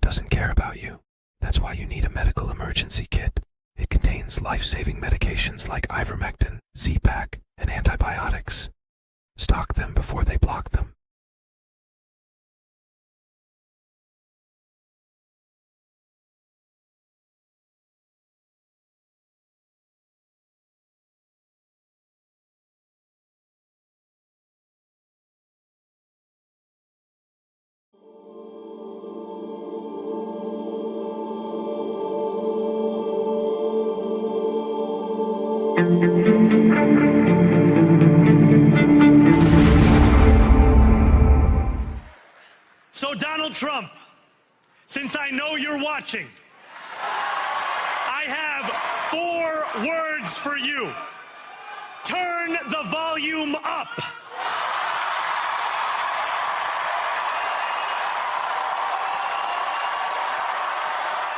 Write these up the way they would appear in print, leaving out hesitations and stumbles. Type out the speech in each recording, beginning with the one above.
doesn't care about you. That's why you need a medical emergency kit. It contains life-saving medications like ivermectin, Z-Pak, and antibiotics. Stock them before they block them. So Donald Trump, since I know you're watching, I have 4 words for you. Turn the volume up.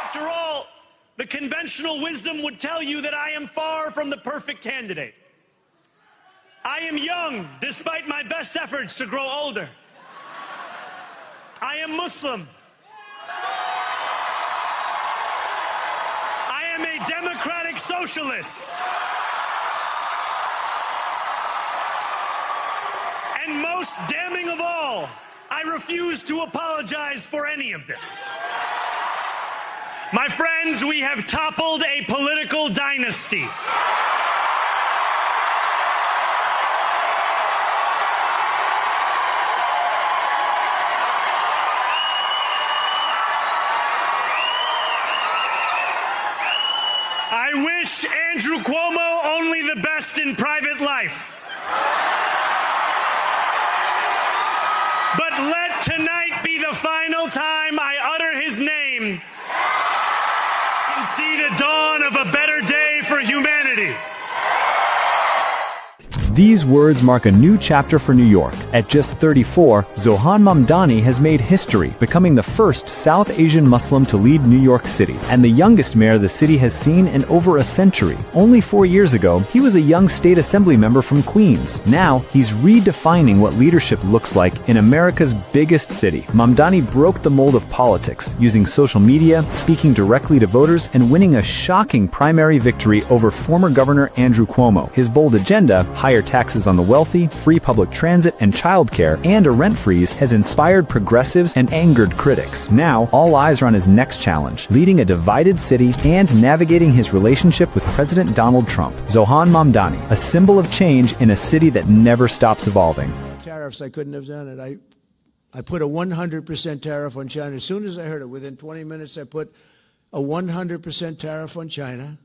After all, the conventional wisdom would tell you that I am far from the perfect candidate. I am young, despite my best efforts to grow older. I am Muslim. I am a democratic socialist. And most damning of all, I refuse to apologize for any of this. My friends, we have toppled a political dynasty. I wish Andrew Cuomo only the best in private life. But let tonight be the final time I utter his name and see the dawn of a better day for humanity. These words mark a new chapter for New York. At just 34, Zohan Mamdani has made history, becoming the first South Asian Muslim to lead New York City, and the youngest mayor the city has seen in over a century. Only 4 years ago, he was a young state assembly member from Queens. Now, he's redefining what leadership looks like in America's biggest city. Mamdani broke the mold of politics, using social media, speaking directly to voters, and winning a shocking primary victory over former Governor Andrew Cuomo. His bold agenda, higher taxes on the wealthy, free public transit and childcare, and a rent freeze has inspired progressives and angered critics. Now, all eyes are on his next challenge, leading a divided city and navigating his relationship with President Donald Trump. Zohan Mamdani, a symbol of change in a city that never stops evolving. Tariffs, I couldn't have done it. I put a 100% tariff on China. As soon as I heard it, within 20 minutes, I put a 100% tariff on China.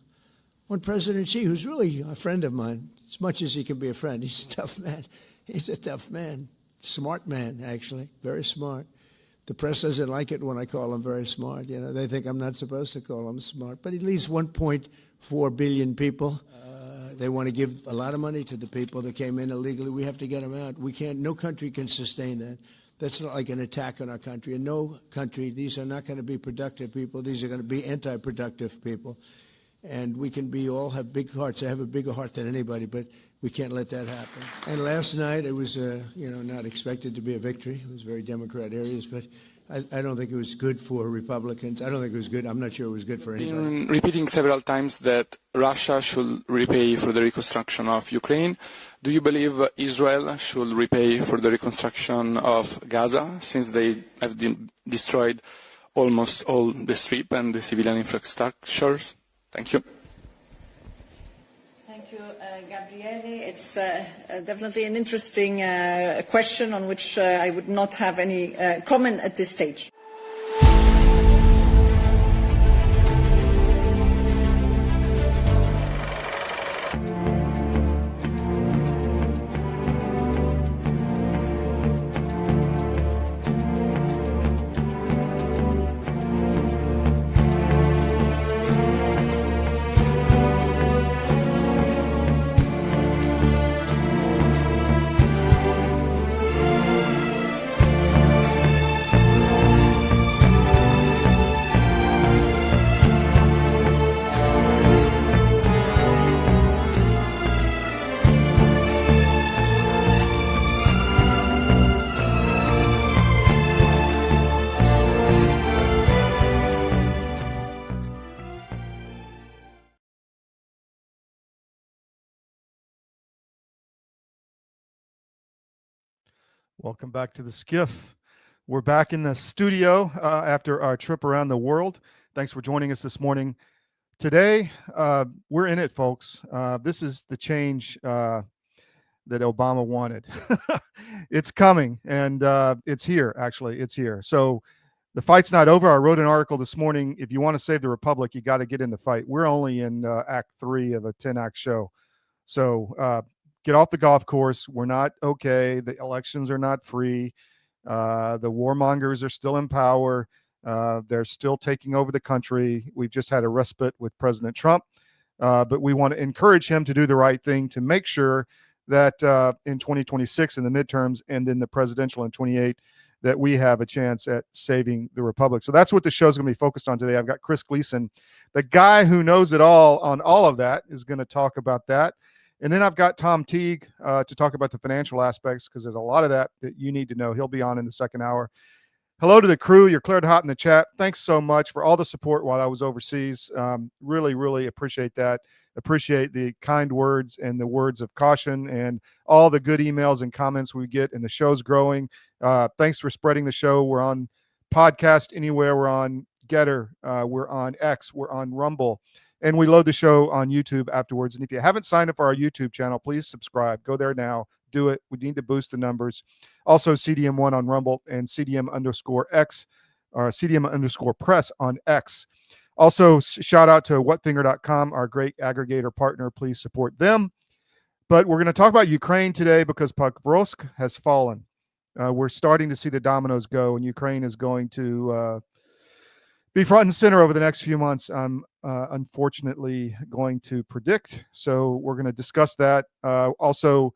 On President Xi, who's really a friend of mine, as much as he can be a friend. He's a tough man. He's a tough man. Smart man, actually. Very smart. The press doesn't like it when I call him very smart. You know, they think I'm not supposed to call him smart. But he leads 1.4 billion people. They want to give a lot of money to the people that came in illegally. We have to get them out. We can't. No country can sustain that. That's not like an attack on our country. In no country, these are not going to be productive people. These are going to be anti-productive people. And we can all have big hearts. I have a bigger heart than anybody, but we can't let that happen. And last night, it was, not expected to be a victory. It was very Democrat areas, but I don't think it was good for Republicans. I don't think it was good. I'm not sure it was good for anybody. Been repeating several times that Russia should repay for the reconstruction of Ukraine. Do you believe Israel should repay for the reconstruction of Gaza, since they have destroyed almost all the Strip and the civilian infrastructures? Thank you. Thank you, Gabriele. It's definitely an interesting question on which I would not have any comment at this stage. Welcome back to the SCIF. We're back in the studio after our trip around the world. Thanks for joining us this morning. Today, we're in it, folks. This is the change that Obama wanted. It's coming, and it's here, actually. It's here. So the fight's not over. I wrote an article this morning. If you want to save the Republic, you got to get in the fight. We're only in Act 3 of a 10-act show. So get off the golf course. We're not okay. The elections are not free. The warmongers are still in power. They're still taking over the country. We've just had a respite with President Trump, but we want to encourage him to do the right thing to make sure that in 2026 in the midterms and then the presidential in 28, that we have a chance at saving the Republic. So that's what the show's going to be focused on today. I've got Chris Gleason, the guy who knows it all on all of that, is going to talk about that. And then I've got Tom Teague to talk about the financial aspects, because there's a lot of that you need to know. He'll be on in the second hour. Hello to the crew. You're cleared hot in the chat. Thanks so much for all the support while I was overseas. Really, really appreciate that. Appreciate the kind words and the words of caution and all the good emails and comments we get, and the show's growing. Thanks for spreading the show. We're on podcast anywhere. We're on Gettr. We're on X. We're on Rumble. And we load the show on YouTube afterwards. And if you haven't signed up for our YouTube channel, please subscribe. Go there now. Do it. We need to boost the numbers. Also, CDM1 on Rumble and CDM_X or CDM_Press on X. Also, shout out to whatfinger.com, our great aggregator partner. Please support them. But we're going to talk about Ukraine today because Pokrovsk has fallen. We're starting to see the dominoes go, and Ukraine is going to be front and center over the next few months. I'm unfortunately going to predict. So we're going to discuss that. Also,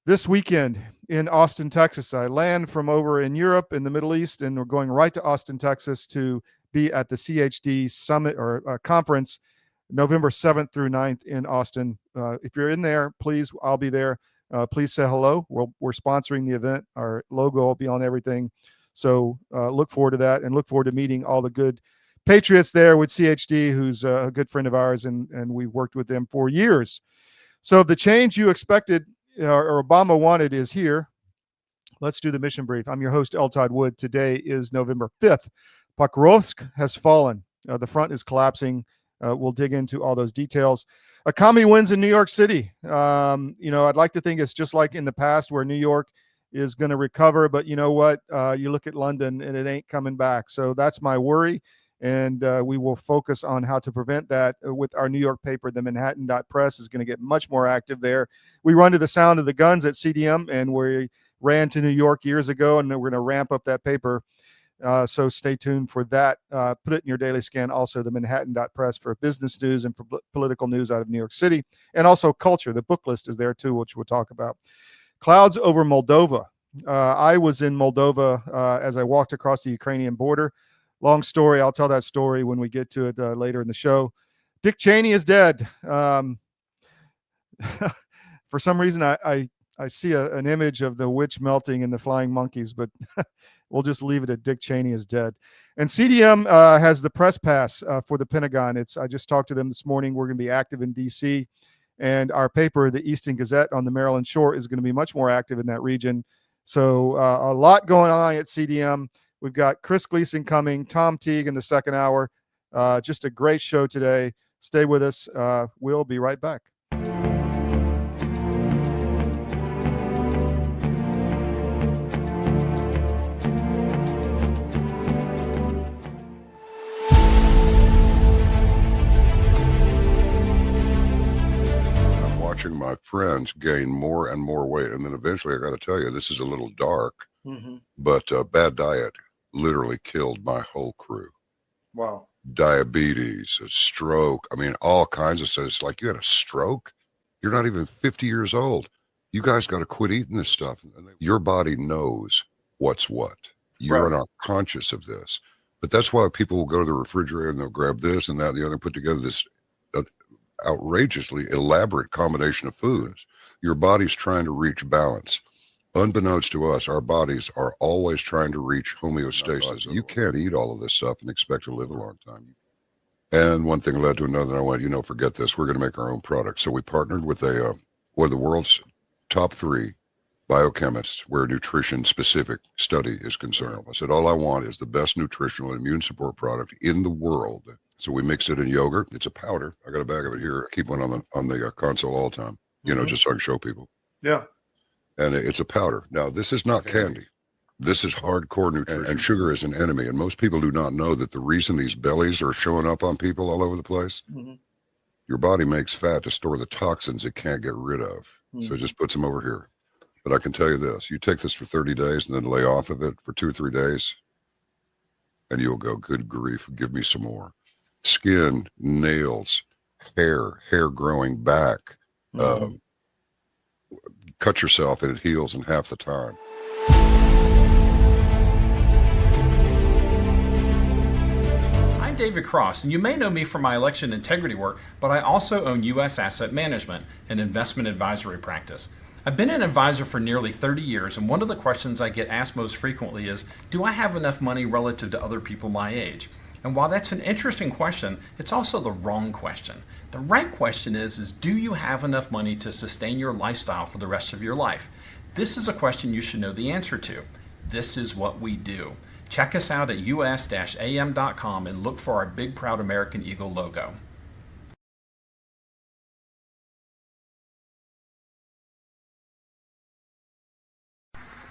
this weekend in Austin, Texas, I land from over in Europe, in the Middle East, and we're going right to Austin, Texas to be at the CHD Summit or conference November 7th through 9th in Austin. If you're in there, please, I'll be there. Please say hello. We're sponsoring the event. Our logo will be on everything. So look forward to that, and look forward to meeting all the good patriots there with CHD, who's a good friend of ours, and we've worked with them for years. So the change you expected or Obama wanted is here. Let's do the mission brief. I'm your host, Todd Wood. Today is November 5th. Pokrovsk has fallen. The front is collapsing. We'll dig into all those details. A Commie wins in New York City. I'd like to think it's just like in the past where New York is going to recover, but you know what? You look at London and it ain't coming back. So that's my worry, and we will focus on how to prevent that with our New York paper. The Manhattan.Press is going to get much more active there. We run to the sound of the guns at CDM, and we ran to New York years ago, and we're going to ramp up that paper. So stay tuned for that. Put it in your daily scan. Also, the Manhattan.Press for business news and political news out of New York City, and also culture. The book list is there too, which we'll talk about. Clouds over Moldova. I was in Moldova as I walked across the Ukrainian border. Long story. I'll tell that story when we get to it later in the show. Dick Cheney is dead. For some reason, I see an image of the witch melting and the flying monkeys, but we'll just leave it at Dick Cheney is dead. And CDM has the press pass for the Pentagon. I just talked to them this morning. We're going to be active in D.C., and our paper, the Easton Gazette on the Maryland Shore, is going to be much more active in that region. So a lot going on at CDM. We've got Chris Gleason coming, Tom Teague in the second hour. Just a great show today. Stay with us. We'll be right back. Watching my friends gain more and more weight, and then eventually I got to tell you, this is a little dark, but bad diet literally killed my whole crew. Wow. Diabetes, a stroke, I mean, all kinds of stuff. It's like, you had a stroke? You're not even 50 years old. You guys got to quit eating this stuff. Your body knows what's what. You're not conscious of this, but that's why people will go to the refrigerator and they'll grab this and that and the other, put together this outrageously elaborate combination of foods. Your body's trying to reach balance. Unbeknownst to us, our bodies are always trying to reach homeostasis. You can't eat all of this stuff and expect to live a long time. And one thing led to another, and I went, forget this. We're going to make our own product. So we partnered with one of the world's top 3 biochemist where nutrition specific study is concerned. I said, all I want is the best nutritional and immune support product in the world. So we mix it in yogurt. It's a powder. I got a bag of it here. I keep one on the console all the time, just so I can show people. Yeah. And it's a powder. Now, this is not candy. This is hardcore nutrition, and sugar is an enemy. And most people do not know that the reason these bellies are showing up on people all over the place, your body makes fat to store the toxins it can't get rid of. So it just puts them over here. But I can tell you this, you take this for 30 days and then lay off of it for 2 or 3 days, and you'll go, good grief, give me some more. Skin, nails, hair growing back. Cut yourself and it heals in half the time. I'm David Cross, and you may know me from my election integrity work, but I also own U.S. Asset Management, an investment advisory practice. I've been an advisor for nearly 30 years, and one of the questions I get asked most frequently is, do I have enough money relative to other people my age? And while that's an interesting question, it's also the wrong question. The right question is do you have enough money to sustain your lifestyle for the rest of your life? This is a question you should know the answer to. This is what we do. Check us out at us-am.com and look for our big proud American Eagle logo.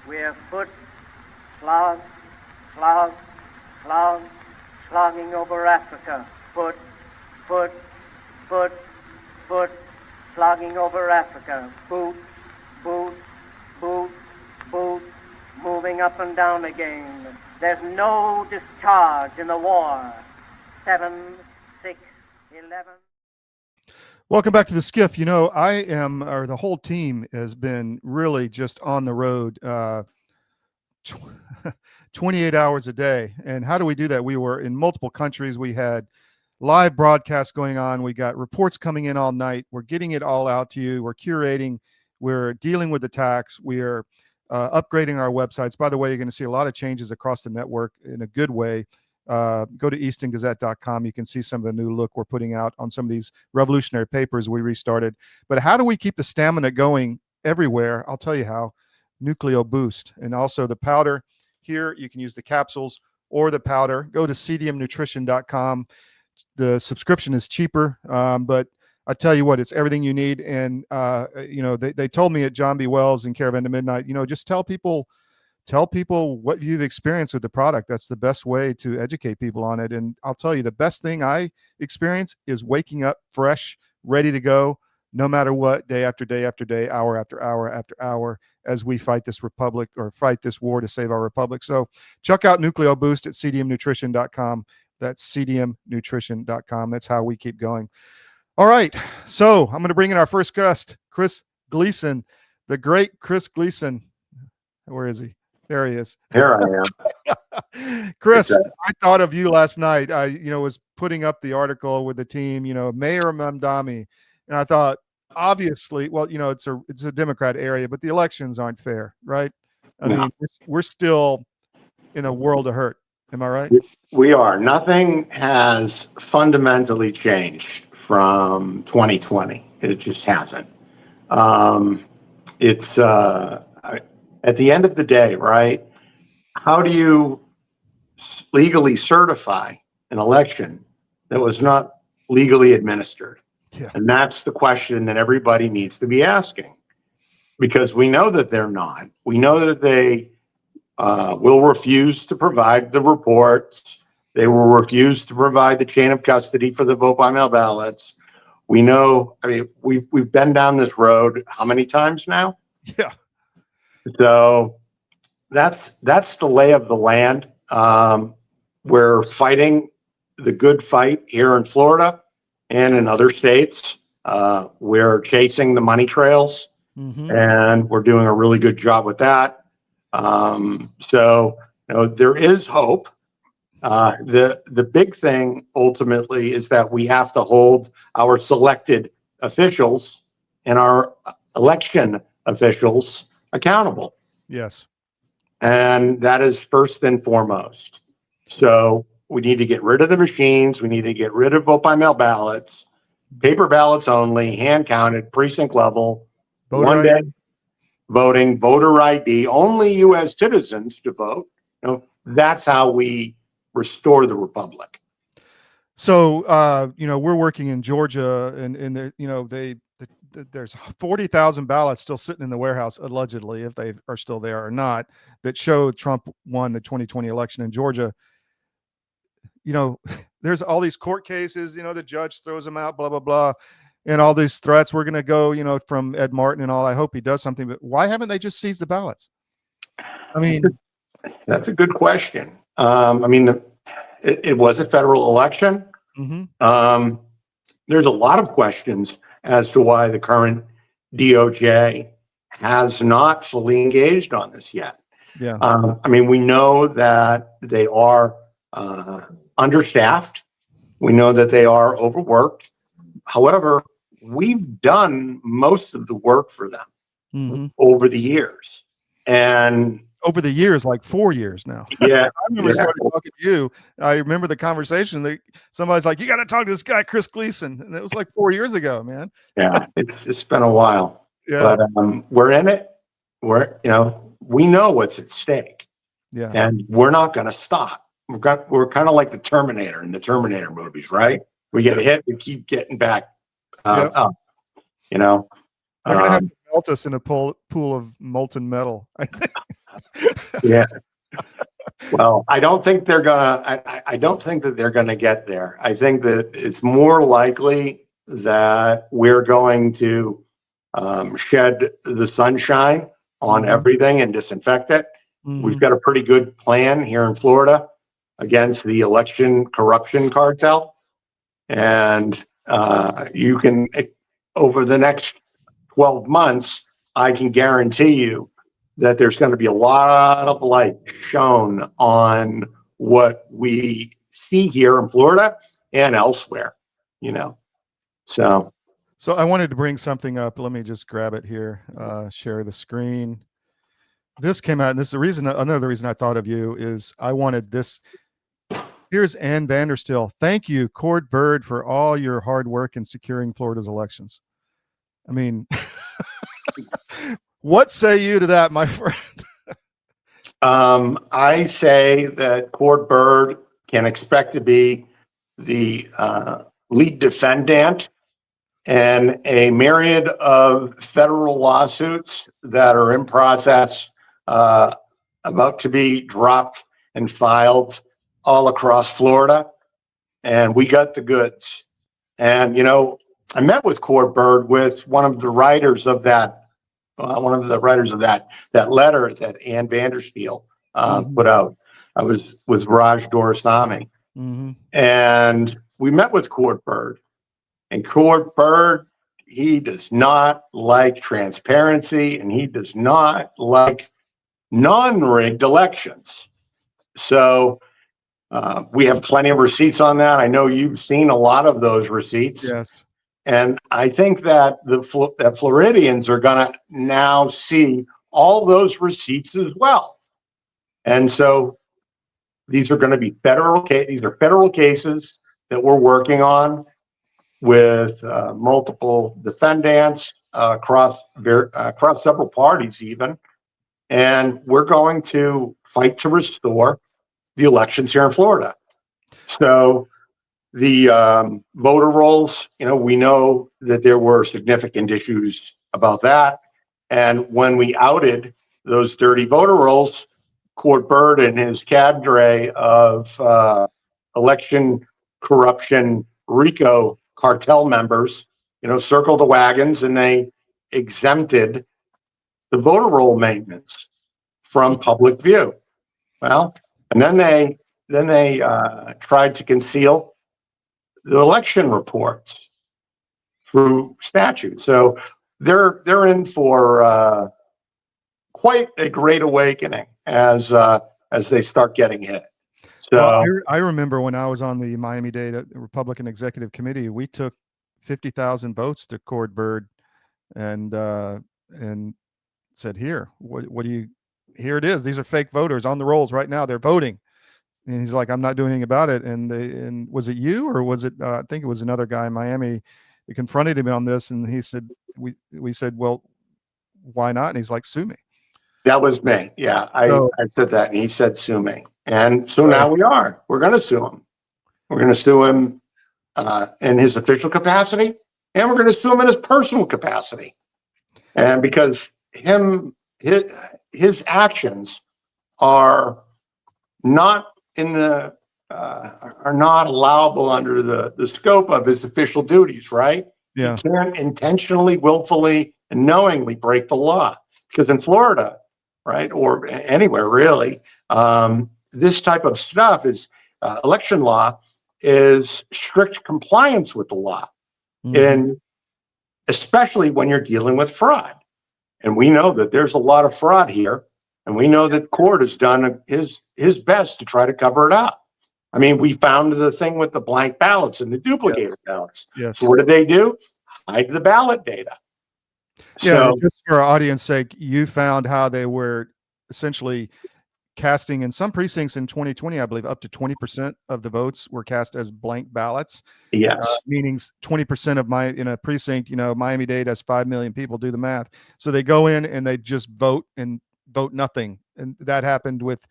We have foot, slog, slogging over Africa. Foot, slogging over Africa. Boot, moving up and down again. There's no discharge in the war. 7, 6, 11. Welcome back to the SCIF. The whole team has been really just on the road 28 hours a day. And how do we do that? We were in multiple countries. We had live broadcasts going on. We got reports coming in all night. We're getting it all out to you. We're curating. We're dealing with attacks. We are upgrading our websites. By the way, you're going to see a lot of changes across the network in a good way. Go to eastongazette.com. You can see some of the new look we're putting out on some of these revolutionary papers we restarted. But how do we keep the stamina going everywhere? I'll tell you how. Nucleo Boost. And also the powder. Here you can use the capsules or the powder. Go to cdmnutrition.com. The subscription is cheaper, but I tell you what, it's everything you need. And they told me at John B. Wells and Caravan to Midnight, just tell people what you've experienced with the product. That's the best way to educate people on it. And I'll tell you, the best thing I experience is waking up fresh, ready to go, no matter what, day after day after day, hour after hour after hour, as we fight this republic or fight this war to save our republic. So check out Nucleo Boost at cdmnutrition.com. That's cdmnutrition.com. That's how we keep going. All right. So I'm going to bring in our first guest, Chris Gleason, the great Chris Gleason. Where is he? There he is. Here I am. Chris, I thought of you last night. I, was putting up the article with the team, Mayor Mamdani. And I thought, obviously, well, it's a Democrat area, but the elections aren't fair, right? I mean, we're still in a world of hurt. Am I right? We are. Nothing has fundamentally changed from 2020. It just hasn't. It's at the end of the day, right? How do you legally certify an election that was not legally administered? Yeah. And that's the question that everybody needs to be asking, because we know that they're not. We know that they will refuse to provide the reports. They will refuse to provide the chain of custody for the vote by mail ballots. We know, we've been down this road how many times now? Yeah. So that's the lay of the land. We're fighting the good fight here in Florida and in other states. We're chasing the money trails, and we're doing a really good job with that. So there is hope. The big thing ultimately is that we have to hold our selected officials and our election officials accountable. Yes. And that is first and foremost. So we need to get rid of the machines. We need to get rid of vote by mail ballots, paper ballots only, hand counted, precinct level. Vote voting, voter ID, only U.S. citizens to vote. That's how we restore the republic. So, we're working in Georgia, and there's 40,000 ballots still sitting in the warehouse, allegedly, if they are still there or not, that show Trump won the 2020 election in Georgia. There's all these court cases, the judge throws them out, blah, blah, blah, and all these threats. We're going to go, from Ed Martin and all. I hope he does something, but why haven't they just seized the ballots? I mean, that's a good question. It was a federal election. Mm-hmm. There's a lot of questions as to why the current DOJ has not fully engaged on this yet. Yeah. We know that they are understaffed. We know that they are overworked. However, we've done most of the work for them over the years. And over the years, like 4 years now. Yeah. I remember starting talking to you. I remember the conversation that somebody's like, you got to talk to this guy, Chris Gleason. And it was like 4 years ago, man. Yeah. It's been a while. Yeah. But we're in it. We know what's at stake. Yeah. And we're not going to stop. We're kind of like the Terminator in the Terminator movies, right? We get hit, we keep getting back up. They're going to have to melt us in a pool of molten metal, I think. Yeah. Well, I don't think they're gonna. I don't think that they're gonna get there. I think that it's more likely that we're going to shed the sunshine on everything and disinfect it. We've got a pretty good plan here in Florida against the election corruption cartel, and you can, over the next 12 months, I can guarantee you that there's going to be a lot of light shown on what we see here in Florida and elsewhere, So I wanted to bring something up. Let me just grab it here, share the screen. This came out, and this is the reason, another reason I thought of you is I wanted this. Here's Ann Vandersteel. Thank you, Cord Bird, for all your hard work in securing Florida's elections. I mean, what say you to that, my friend? I say that Cord Bird can expect to be the lead defendant in a myriad of federal lawsuits that are in process, about to be dropped and filed all across Florida. And we got the goods. And, I met with Cord Bird with one of the writers of that letter that Ann Vandersteel put out. I was with Raj Doraisamy. And we met with Cord Bird. And Cord Bird, he does not like transparency, and he does not like non-rigged elections. So we have plenty of receipts on that. I know you've seen a lot of those receipts. Yes. And I think that that Floridians are going to now see all those receipts as well. And so these are going to be federal cases that we're working on with multiple defendants across several parties even. And we're going to fight to restore the elections here in Florida. So the voter rolls, we know that there were significant issues about that. And when we outed those dirty voter rolls, Cord Bird and his cadre of election corruption RICO cartel members, circled the wagons, and they exempted the voter roll maintenance from public view. Well, and then they tried to conceal the election reports through statute. So they're in for quite a great awakening as they start getting hit. So well, I remember when I was on the Miami-Dade Republican Executive Committee, we took 50,000 votes to Cord Bird and said, here, what do you? Here it is. These are fake voters on the rolls right now. They're voting. And he's like, I'm not doing anything about it. And was it you, or was it, I think it was another guy in Miami that confronted him on this. And he said, we said, well, why not? And he's like, sue me. That was me. Yeah, So- I said that, and he said, sue me. And so now we are. We're going to sue him. We're going to sue him in his official capacity, and we're going to sue him in his personal capacity. And because his actions are not are not allowable under the scope of his official duties, right? Yeah. He can't intentionally, willfully, and knowingly break the law. Because in Florida, right, or anywhere really, this type of stuff is election law is strict compliance with the law, and especially when you're dealing with fraud. And we know that there's a lot of fraud here, and we know that court has done his best to try to cover it up. I mean, we found the thing with the blank ballots and the duplicated ballots. Yes. So what did they do? Hide the ballot data. Yeah, So, just for our audience sake, you found how they were essentially casting in some precincts in 2020, I believe up to 20% of the votes were cast as blank ballots. yes. Meaning 20% of in a precinct, Miami-Dade has 5 million people, do the math. So they go in and they just vote nothing. And that happened with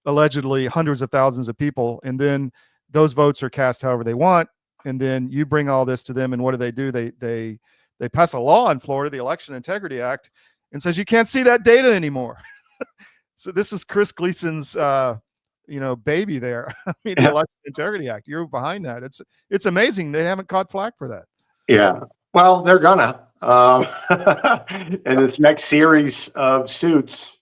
allegedly hundreds of thousands of people. And then those votes are cast however they want. And then you bring all this to them. And what do? They pass a law in Florida, the Election Integrity Act, and says you can't see that data anymore. So this was Chris Gleason's, baby there. I mean, the Election Integrity Act. You're behind that. It's amazing they haven't caught flack for that. Yeah. Well, they're gonna. In this next series of suits,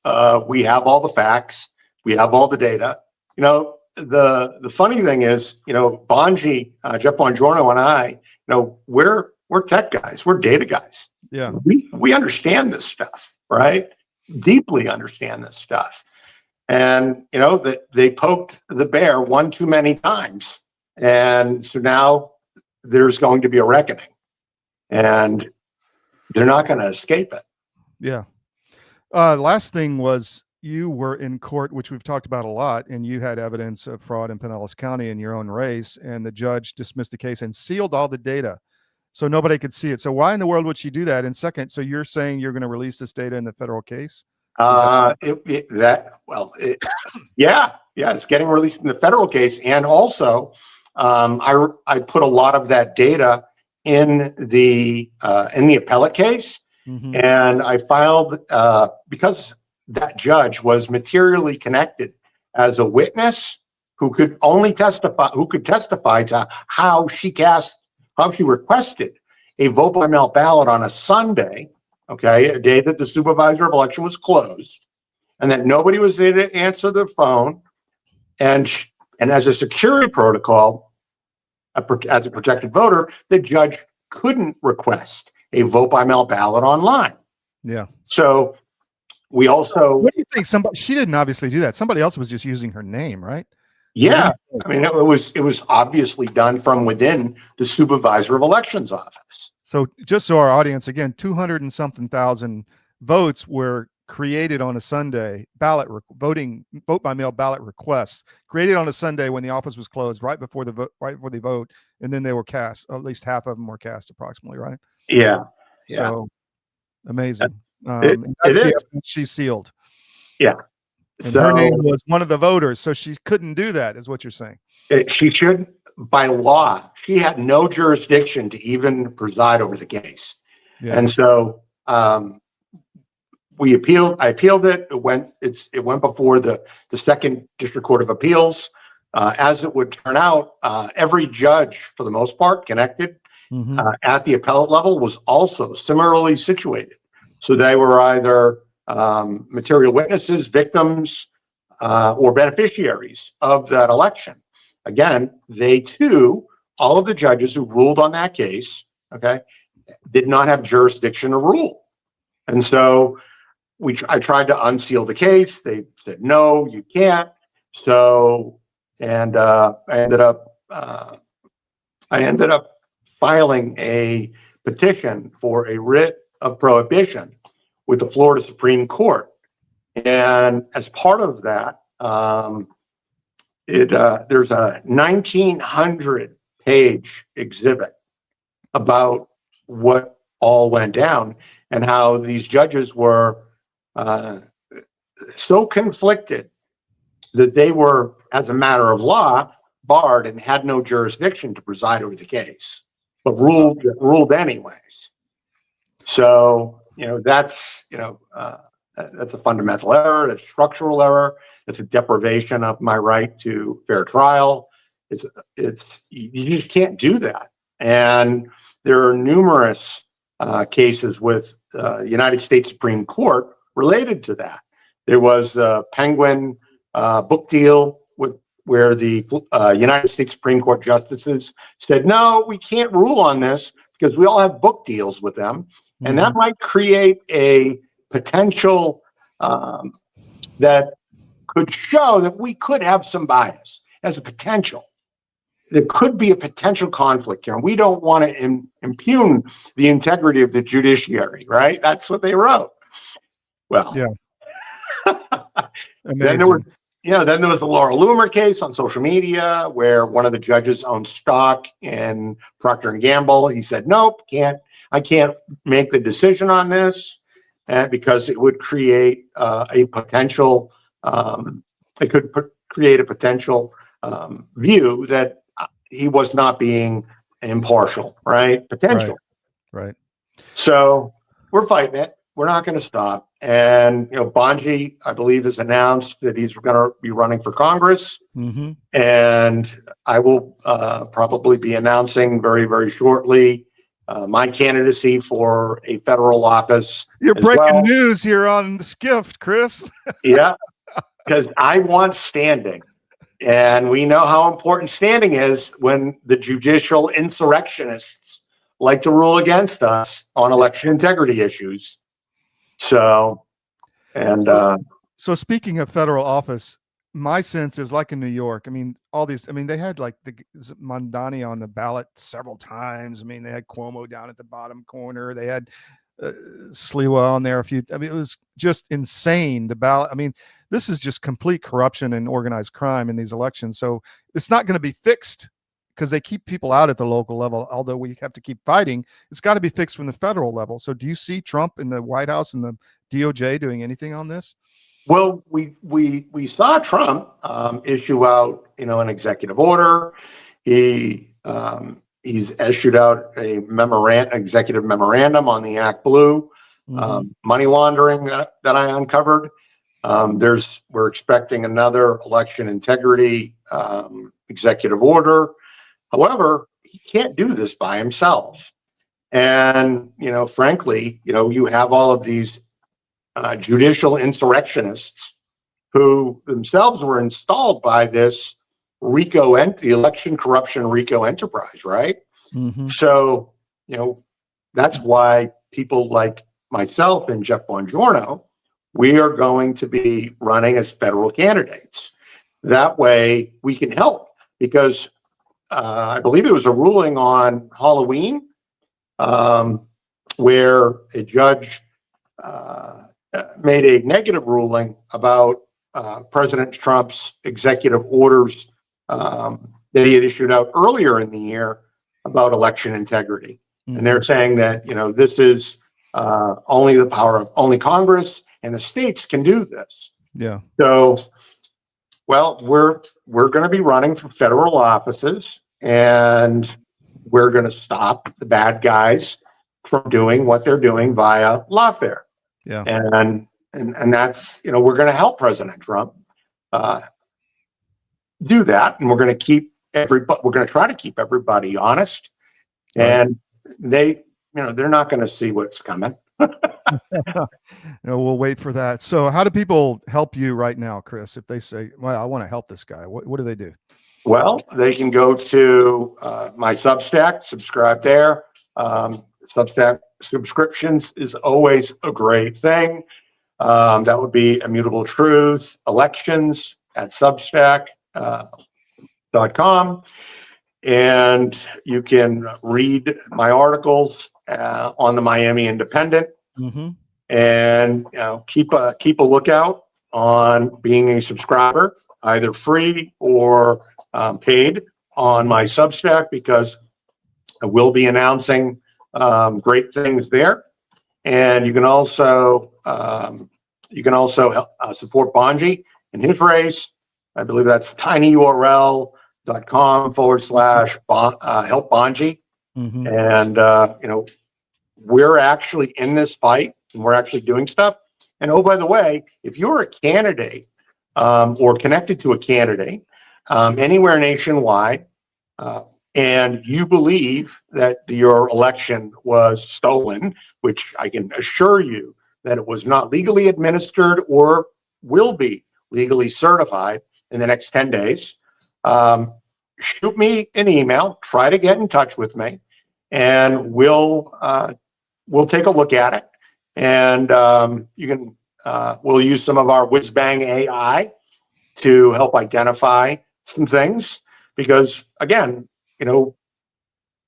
we have all the facts. We have all the data. The funny thing is, Bonji, Jeff Bongiorno, and I, we're tech guys. We're data guys. Yeah. We understand this stuff, right? Deeply understand this stuff. And, they poked the bear one too many times. And so now there's going to be a reckoning. And they're not going to escape it. Yeah. Last thing was you were in court, which we've talked about a lot, and you had evidence of fraud in Pinellas County in your own race, and the judge dismissed the case and sealed all the data so nobody could see it. So why in the world would she do that? And second, so you're saying you're going to release this data in the federal case? Yeah, it's getting released in the federal case. And also, I put a lot of that data in the appellate case, and I filed because that judge was materially connected as a witness who could testify to how she requested a vote by mail ballot on a Sunday, a day that the supervisor of election was closed, and that nobody was there to answer the phone, and as a security protocol, as a protected voter, the judge couldn't request a vote by mail ballot online. Yeah. So we also. What do you think? She didn't obviously do that. Somebody else was just using her name, right? Yeah. I mean, it was obviously done from within the supervisor of elections office. So just so our audience, again, 200 and something thousand votes were created on a Sunday, vote by mail ballot requests created on a Sunday when the office was closed, right before the vote, and then they were cast. At least half of them were cast, approximately, right? Yeah. So amazing. It is. She sealed. Yeah. And her name was one of the voters, so she couldn't do that, is what you're saying. She should, by law, she had no jurisdiction to even preside over the case. Yeah. And so I appealed it. It went before the Second District Court of Appeals. As it would turn out, every judge, for the most part, connected at the appellate level was also similarly situated. So they were either material witnesses, victims, or beneficiaries of that election. Again, they too, all of the judges who ruled on that case, did not have jurisdiction to rule. And so I tried to unseal the case. They said, no, you can't. So, and I ended up filing a petition for a writ of prohibition with the Florida Supreme Court. And as part of that, there's a 1,900-page exhibit about what all went down. and how these judges were so conflicted that they were, as a matter of law, barred and had no jurisdiction to preside over the case, but ruled anyways. So, that's a fundamental error. It's a structural error. It's a deprivation of my right to fair trial. You just can't do that. And there are numerous cases with the United States Supreme Court related to that. There was a Penguin book deal where the United States Supreme Court justices said, no, we can't rule on this because we all have book deals with them. Mm-hmm. And that might create a potential that could show that we could have some bias as a potential. There could be a potential conflict here. We don't want to impugn the integrity of the judiciary, right? That's what they wrote. Well, yeah. Then there was the Laura Loomer case on social media where one of the judges owned stock in Procter & Gamble. He said, nope, I can't make the decision on this because it would create a potential, view that he was not being impartial, right? Potential. Right. So we're fighting it. We're not going to stop. And, Bonji, I believe, has announced that he's going to be running for Congress. Mm-hmm. And I will probably be announcing very, very shortly my candidacy for a federal office. You're breaking news here on the SCIF, Chris. Yeah, because I want standing. And we know how important standing is when the judicial insurrectionists like to rule against us on election integrity issues. So speaking of federal office, my sense is like in New York. I mean, they had like the Mamdani on the ballot several times. I mean, they had Cuomo down at the bottom corner. They had Sliwa on there it was just insane. The ballot. I mean, this is just complete corruption and organized crime in these elections. So it's not going to be fixed because they keep people out at the local level. Although we have to keep fighting, it's got to be fixed from the federal level. So do you see Trump in the White House and the DOJ doing anything on this? Well, we saw Trump issue out, an executive order. He's issued out a executive memorandum on the Act Blue money laundering that I uncovered. We're expecting another election integrity executive order. However, he can't do this by himself. And, frankly, you have all of these judicial insurrectionists who themselves were installed by this the election corruption RICO enterprise, right? Mm-hmm. So, that's why people like myself and Jeff Bongiorno, we are going to be running as federal candidates. That way we can help because I believe there was a ruling on Halloween where a judge made a negative ruling about President Trump's executive orders that he had issued out earlier in the year about election integrity. Mm-hmm. And they're saying that, this is only the power of only Congress and the states can do this. Yeah. So, well, we're going to be running for federal offices and we're going to stop the bad guys from doing what they're doing via lawfare. Yeah. And that's, we're going to help President Trump do that. And we're going to try to keep everybody honest. And they're not going to see what's coming. We'll wait for that. So how do people help you right now, Chris? If they say, well, I want to help this guy, what do they do? Well, they can go to my Substack, subscribe there. Substack subscriptions is always a great thing. That would be Immutable Truth Elections at Substack.com. And you can read my articles on the Miami Independent. Mm-hmm. And keep a lookout on being a subscriber, either free or paid on my Substack, because I will be announcing great things there. And you can also support Bonji in his race. I believe that's tinyurl.com/help Bonji. Mm-hmm. And, we're actually in this fight and we're actually doing stuff. And oh, by the way, if you're a candidate or connected to a candidate anywhere nationwide, and you believe that your election was stolen, which I can assure you that it was not legally administered or will be legally certified in the next 10 days, shoot me an email, try to get in touch with me, and we'll take a look at it. And we'll use some of our whiz-bang AI to help identify some things, because again,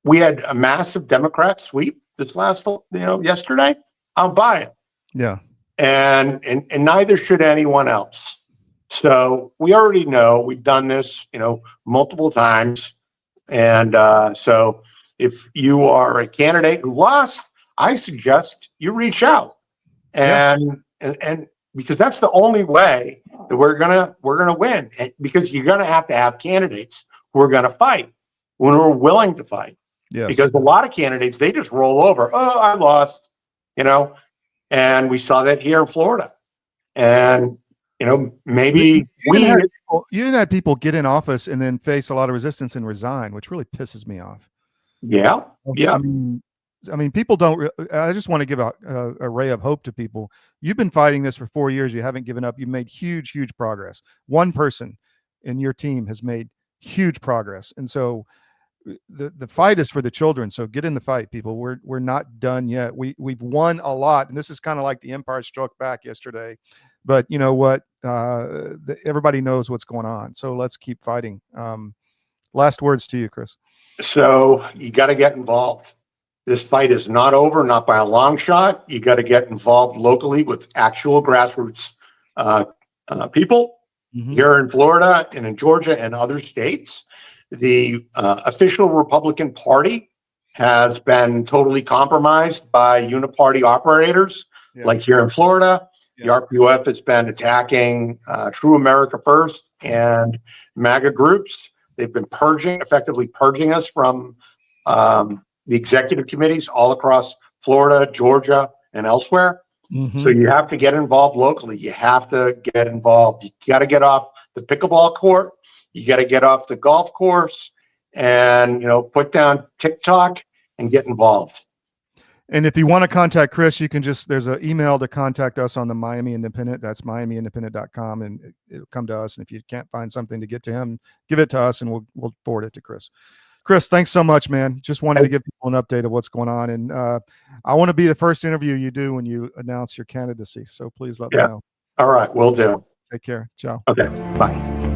we had a massive Democrat sweep this last, yesterday. I'll buy it. Yeah. And neither should anyone else. So we already know we've done this, multiple times. And so if you are a candidate who lost, I suggest you reach out and because that's the only way that we're gonna win. And because you're gonna have candidates who are gonna fight, who are willing to fight. Yes. Because a lot of candidates, they just roll over. Oh, I lost, and we saw that here in Florida. And maybe you even had people get in office and then face a lot of resistance and resign, which really pisses me off. Yeah. I mean, people don't. I just want to give a ray of hope to people. You've been fighting this for 4 years. You haven't given up. You've made huge progress. One person in your team has made huge progress, and so the fight is for the children. So get in the fight, people. We're not done yet. We've won a lot, and this is kind of like the Empire Struck Back yesterday. But you know what? Everybody knows what's going on. So let's keep fighting. Last words to you, Chris. So you got to get involved. This fight is not over, not by a long shot. You got to get involved locally with actual grassroots people here in Florida and in Georgia and other states. The official Republican Party has been totally compromised by uniparty operators, like here in Florida. The RPUF has been attacking True America First and MAGA groups. They've been effectively purging us from the executive committees all across Florida, Georgia, and elsewhere. So you have to get involved locally. You have to get involved. You got to get off the pickleball court. You got to get off the golf course and, put down TikTok and get involved. And if you want to contact Chris, you can there's an email to contact us on the Miami Independent. That's miamiindependent.com, and it'll come to us. And if you can't find something to get to him, give it to us and we'll forward it to Chris. Chris, thanks so much, man. Just wanted to give people an update of what's going on. And I want to be the first interview you do when you announce your candidacy. So please let me know. All right. Will do. Take care. Ciao. Okay. Bye.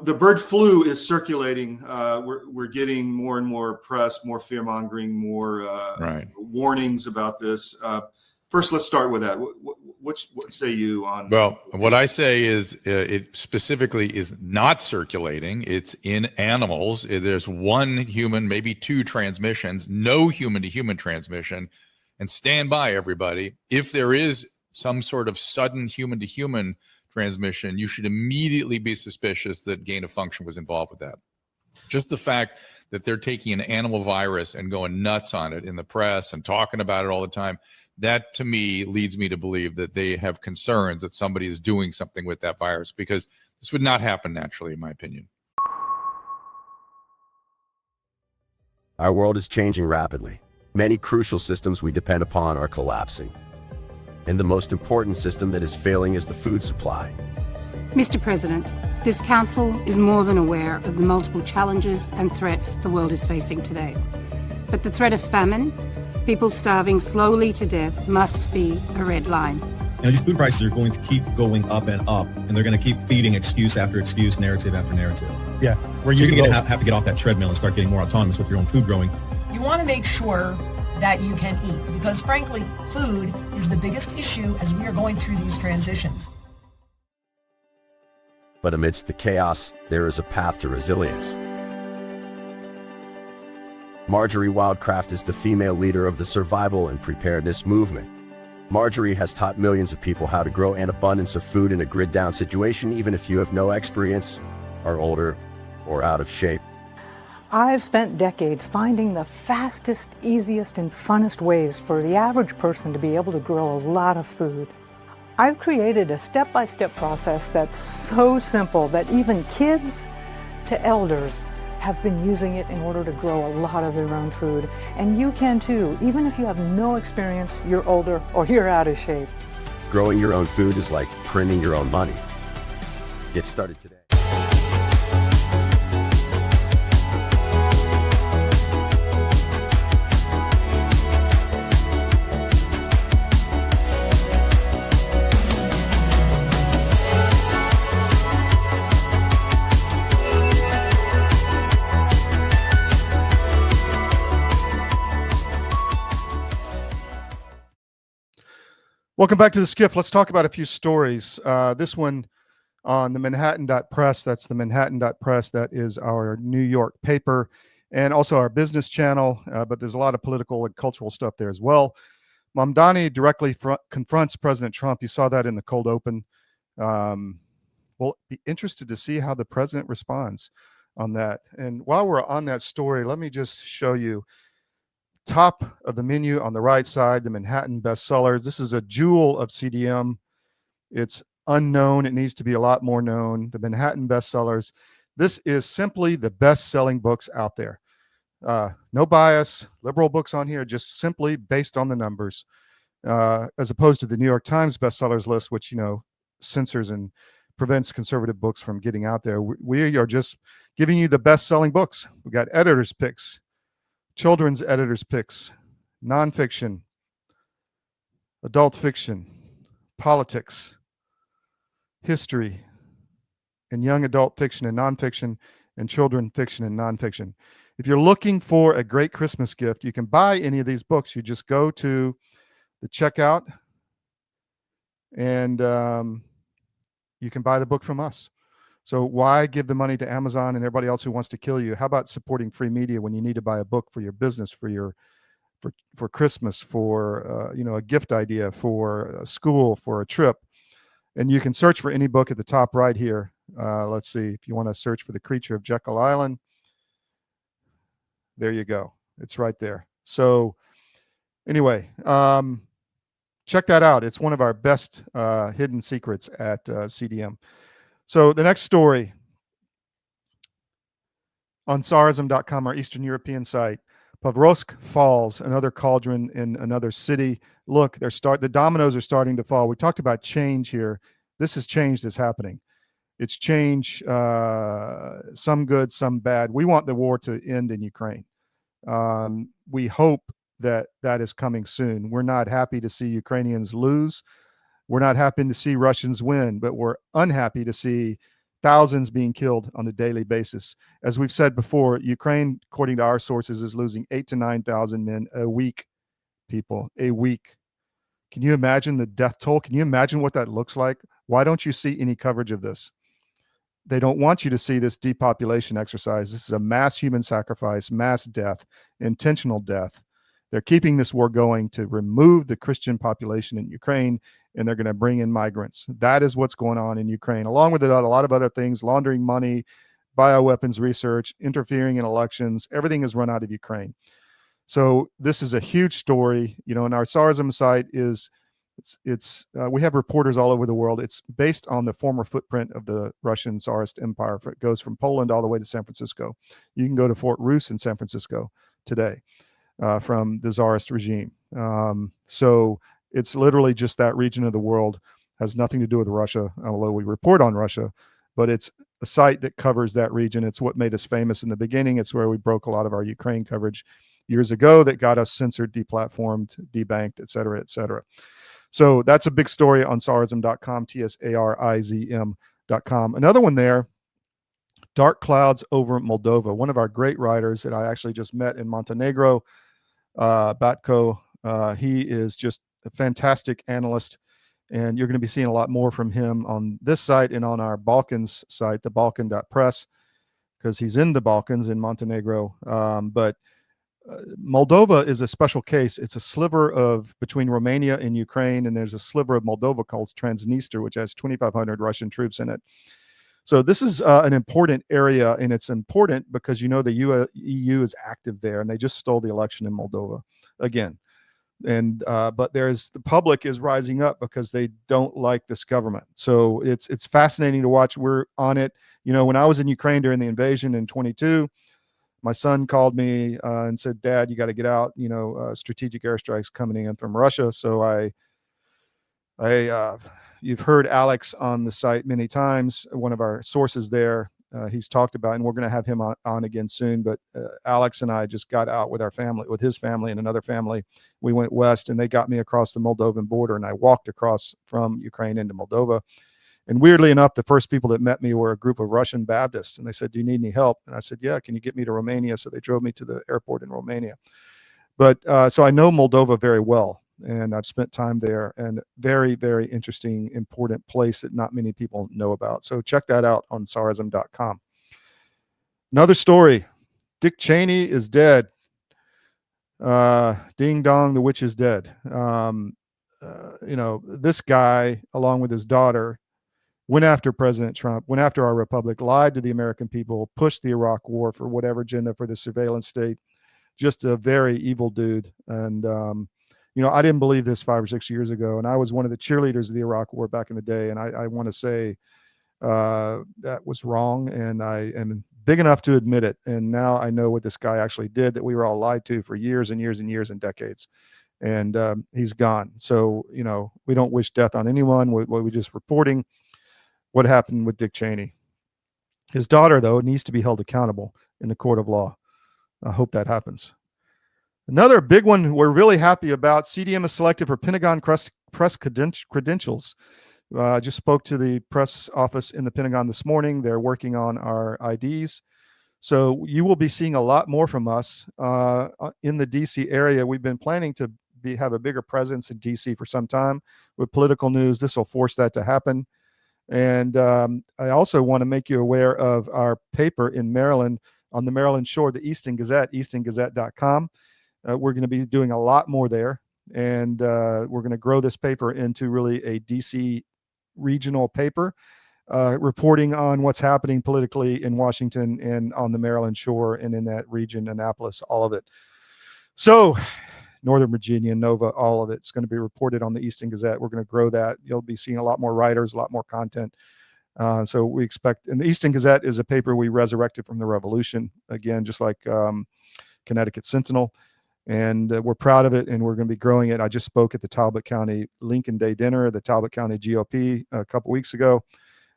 The bird flu is circulating. We're getting more and more press, more fear mongering, more warnings about this. First, let's start with that. What say you on? Well, what I say is it specifically is not circulating. It's in animals. There's one human, maybe two transmissions, no human-to-human transmission. And stand by, everybody. If there is some sort of sudden human-to-human transmission, you should immediately be suspicious that gain of function was involved with that. Just the fact that they're taking an animal virus and going nuts on it in the press and talking about it all the time, that to me leads me to believe that they have concerns that somebody is doing something with that virus, because this would not happen naturally, in my opinion. Our world is changing rapidly. Many crucial systems we depend upon are collapsing. And the most important system that is failing is the food supply. Mr. President, this Council is more than aware of the multiple challenges and threats the world is facing today. But the threat of famine, People starving slowly to death must be a red line. These food prices are going to keep going up and up, and they're going to keep feeding excuse after excuse, narrative after narrative. Yeah, where you're going to have to get off that treadmill and start getting more autonomous with your own food growing. You want to make sure that you can eat, because frankly, food is the biggest issue as we are going through these transitions. But amidst the chaos, there is a path to resilience. Marjorie Wildcraft is the female leader of the survival and preparedness movement. Marjorie has taught millions of people how to grow an abundance of food in a grid-down situation, even if you have no experience, are older, or out of shape. I've spent decades finding the fastest, easiest, and funnest ways for the average person to be able to grow a lot of food. I've created a step-by-step process that's so simple that even kids to elders have been using it in order to grow a lot of their own food. And you can too, even if you have no experience, you're older, or you're out of shape. Growing your own food is like printing your own money. Get started today. Welcome back to the SCIF. Let's talk about a few stories. This one on the Manhattan.press. That's the Manhattan.press. That is our New York paper and also our business channel. But there's a lot of political and cultural stuff there as well. Mamdani directly confronts President Trump. You saw that in the cold open. We'll be interested to see how the president responds on that. And while we're on that story, let me just show you top of the menu on the right side, the Manhattan bestsellers. This is a jewel of CDM. It's unknown. It needs to be a lot more known. The Manhattan bestsellers. This is simply the best-selling books out there. No bias, liberal books on here, just simply based on the numbers, as opposed to the New York Times bestsellers list, which, you know, censors and prevents conservative books from getting out there. We are just giving you the best-selling books. We got editors' picks, children's editors' picks, nonfiction, adult fiction, politics, history, and young adult fiction and nonfiction, and children fiction and nonfiction. If you're looking for a great Christmas gift, you can buy any of these books. You just go to the checkout and you can buy the book from us. So why give the money to Amazon and everybody else who wants to kill you? How about supporting free media when you need to buy a book for your business, for Christmas, for you know, a gift idea, for a school, for a trip? And you can search for any book at the top right here. Let's see, if you want to search for The Creature of Jekyll Island, there you go. It's right there. So anyway, check that out. It's one of our best hidden secrets at CDM. So the next story on Tsarism.com, our Eastern European site, Pokrovsk Falls, another cauldron in another city. Look, the dominoes are starting to fall. We talked about change here. This is change that's happening. It's change, some good, some bad. We want the war to end in Ukraine. We hope that that is coming soon. We're not happy to see Ukrainians lose. We're not happy to see Russians win, but we're unhappy to see thousands being killed on a daily basis. As we've said before, Ukraine, according to our sources, is losing 8,000 to 9,000 men a week, people, a week. Can you imagine the death toll? Can you imagine what that looks like? Why don't you see any coverage of this? They don't want you to see this depopulation exercise. This is a mass human sacrifice, mass death, intentional death. They're keeping this war going to remove the Christian population in Ukraine, and they're going to bring in migrants. That is what's going on in Ukraine, along with a lot of other things, laundering money, bioweapons research, interfering in elections. Everything is run out of Ukraine. So this is a huge story. You know, and our Tsarism site is, we have reporters all over the world. It's based on the former footprint of the Russian Tsarist Empire. It goes from Poland all the way to San Francisco. You can go to Fort Roos in San Francisco today from the Tsarist regime. So it's literally just that region of the world, has nothing to do with Russia, although we report on Russia, but it's a site that covers that region. It's what made us famous in the beginning. It's where we broke a lot of our Ukraine coverage. years ago that got us censored, deplatformed, debanked, et cetera, et cetera. So that's a big story on tsarism.com, TSARIZM.com. Another one there, Dark Clouds over Moldova. One of our great writers that I actually just met in Montenegro, Batko. He is just a fantastic analyst, and you're going to be seeing a lot more from him on this site and on our Balkans site, the Balkan.press, because he's in the Balkans in Montenegro. But Moldova is a special case. It's a sliver of between Romania and Ukraine, and there's a sliver of Moldova called Transnistria, which has 2,500 Russian troops in it. So this is an important area, and it's important because the EU is active there, and they just stole the election in Moldova again. And but the public is rising up because they don't like this government. So it's fascinating to watch. We're on it. When I was in Ukraine during the invasion in 22. My son called me and said, "Dad, you got to get out. Strategic airstrikes coming in from Russia." So you've heard Alex on the site many times. One of our sources there, he's talked about, and we're going to have him on again soon. But Alex and I just got out with his family and another family. We went west, and they got me across the Moldovan border, and I walked across from Ukraine into Moldova. And weirdly enough, the first people that met me were a group of Russian Baptists. And they said, "Do you need any help?" And I said, "Yeah, can you get me to Romania?" So they drove me to the airport in Romania. But so I know Moldova very well, and I've spent time there, and very, very interesting, important place that not many people know about. So check that out on tsarism.com. Another story, Dick Cheney is dead. Ding dong, the witch is dead. This guy, along with his daughter, went after President Trump, went after our republic, lied to the American people, pushed the Iraq war for whatever agenda for the surveillance state. Just a very evil dude. And, I didn't believe this 5 or 6 years ago. And I was one of the cheerleaders of the Iraq war back in the day. And I want to say that was wrong. And I am big enough to admit it. And now I know what this guy actually did, that we were all lied to for years and years and years and decades. And he's gone. So, we don't wish death on anyone. We're just reporting what happened with Dick Cheney. His daughter, though, needs to be held accountable in the court of law. I hope that happens. Another big one we're really happy about, CDM is selected for Pentagon press credentials. I just spoke to the press office in the Pentagon this morning. They're working on our IDs. So you will be seeing a lot more from us in the DC area. We've been planning to have a bigger presence in DC for some time. With political news, this will force that to happen. And I also want to make you aware of our paper in Maryland, on the Maryland shore, the Easton Gazette, eastongazette.com. We're going to be doing a lot more there. And we're going to grow this paper into really a DC regional paper, reporting on what's happening politically in Washington and on the Maryland shore and in that region, Annapolis, all of it. So Northern Virginia, Nova, all of it's going to be reported on the Easton Gazette. We're going to grow that. You'll be seeing a lot more writers, a lot more content. So we expect, and the Easton Gazette is a paper we resurrected from the Revolution, again, just like Connecticut Sentinel. And we're proud of it, and we're going to be growing it. I just spoke at the Talbot County Lincoln Day dinner, the Talbot County GOP a couple weeks ago.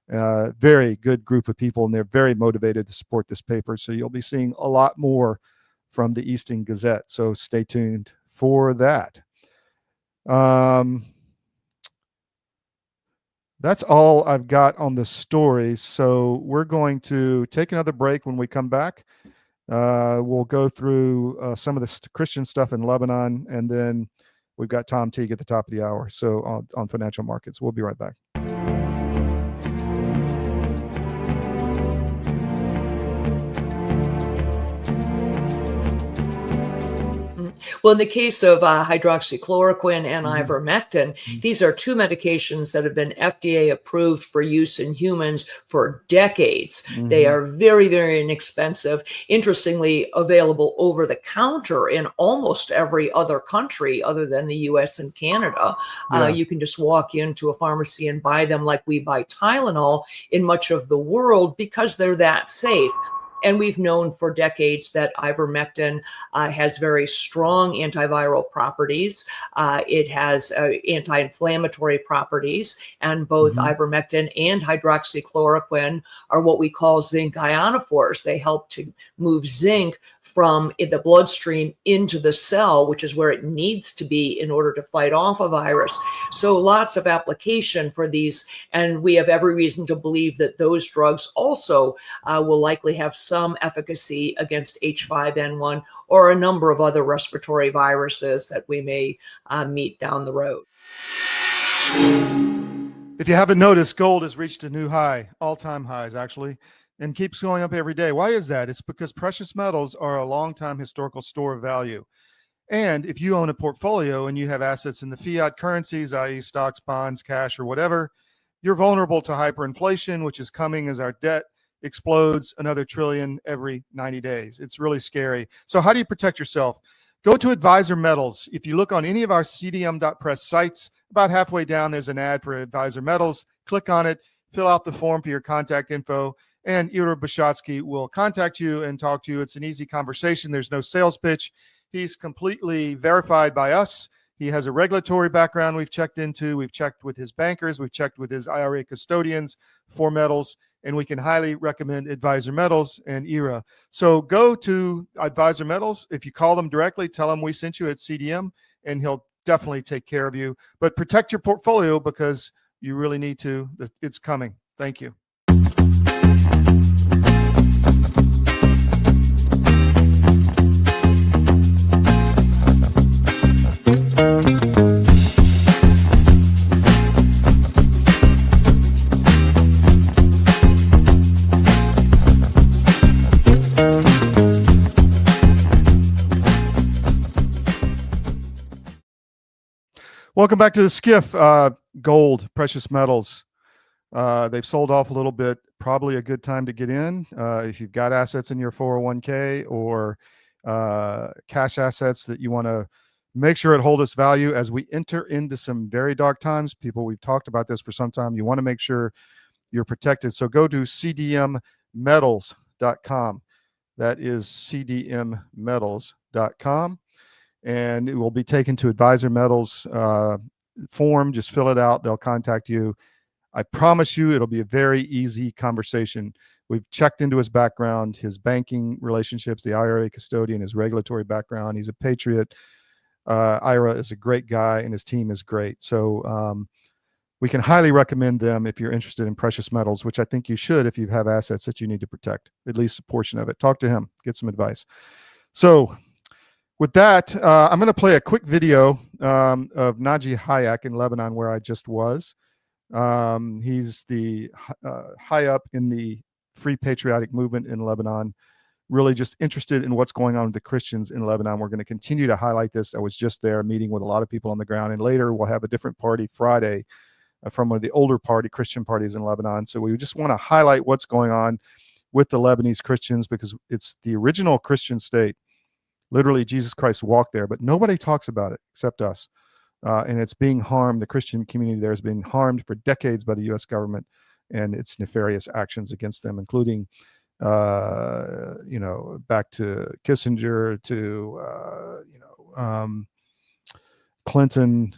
Very good group of people, and they're very motivated to support this paper. So you'll be seeing a lot more from the Easton Gazette. So stay tuned for that. That's all I've got on the stories. So we're going to take another break. When we come back, we'll go through some of the Christian stuff in Lebanon, and then we've got Tom Teague at the top of the hour. So on financial markets, we'll be right back. Well, in the case of hydroxychloroquine and ivermectin, these are two medications that have been FDA approved for use in humans for decades. They are very, very inexpensive. Interestingly, available over the counter in almost every other country other than the US and Canada. You can just walk into a pharmacy and buy them like we buy Tylenol in much of the world because they're that safe. And we've known for decades that ivermectin has very strong antiviral properties. It has anti-inflammatory properties, and both ivermectin and hydroxychloroquine are what we call zinc ionophores. They help to move zinc from the bloodstream into the cell, which is where it needs to be in order to fight off a virus. So lots of application for these, and we have every reason to believe that those drugs also will likely have some efficacy against H5N1 or a number of other respiratory viruses that we may meet down the road. If you haven't noticed, gold has reached a new high, all-time highs actually, and keeps going up every day. Why is that? It's because precious metals are a long-time historical store of value. And if you own a portfolio and you have assets in the fiat currencies, i.e. stocks, bonds, cash, or whatever, you're vulnerable to hyperinflation, which is coming as our debt explodes another trillion every 90 days. It's really scary. So how do you protect yourself? Go to Advisor Metals. If you look on any of our cdm.press sites, about halfway down, there's an ad for Advisor Metals. Click on it, fill out the form for your contact info, and Ira Bishotsky will contact you and talk to you. It's an easy conversation. There's no sales pitch. He's completely verified by us. He has a regulatory background we've checked into. We've checked with his bankers. We've checked with his IRA custodians for metals, and we can highly recommend Advisor Metals and IRA. So go to Advisor Metals. If you call them directly, tell them we sent you at CDM, and he'll definitely take care of you. But protect your portfolio because you really need to. It's coming. Thank you. Welcome back to the SCIF. Gold, precious metals. They've sold off a little bit. Probably a good time to get in if you've got assets in your 401k or cash assets that you want to make sure it hold its value as we enter into some very dark times. People, we've talked about this for some time. You want to make sure you're protected. So go to cdmmetals.com. That is cdmmetals.com. And it will be taken to Advisor Metals form. Just fill it out. They'll contact you. I promise you it'll be a very easy conversation. We've checked into his background, his banking relationships, the IRA custodian, his regulatory background. He's a patriot. Ira is a great guy, and his team is great. So we can highly recommend them if you're interested in precious metals, which I think you should if you have assets that you need to protect, at least a portion of it. Talk to him. Get some advice. So with that, I'm going to play a quick video of Naji Hayek in Lebanon, where I just was. He's the high up in the Free Patriotic Movement in Lebanon, really just interested in what's going on with the Christians in Lebanon. We're going to continue to highlight this. I was just there meeting with a lot of people on the ground, and later we'll have a different party Friday from one of the older Christian parties in Lebanon. So we just want to highlight what's going on with the Lebanese Christians because it's the original Christian state. Literally, Jesus Christ walked there, but nobody talks about it except us. And it's being harmed. The Christian community there has been harmed for decades by the U.S. government and its nefarious actions against them, including, back to Kissinger, to, Clinton,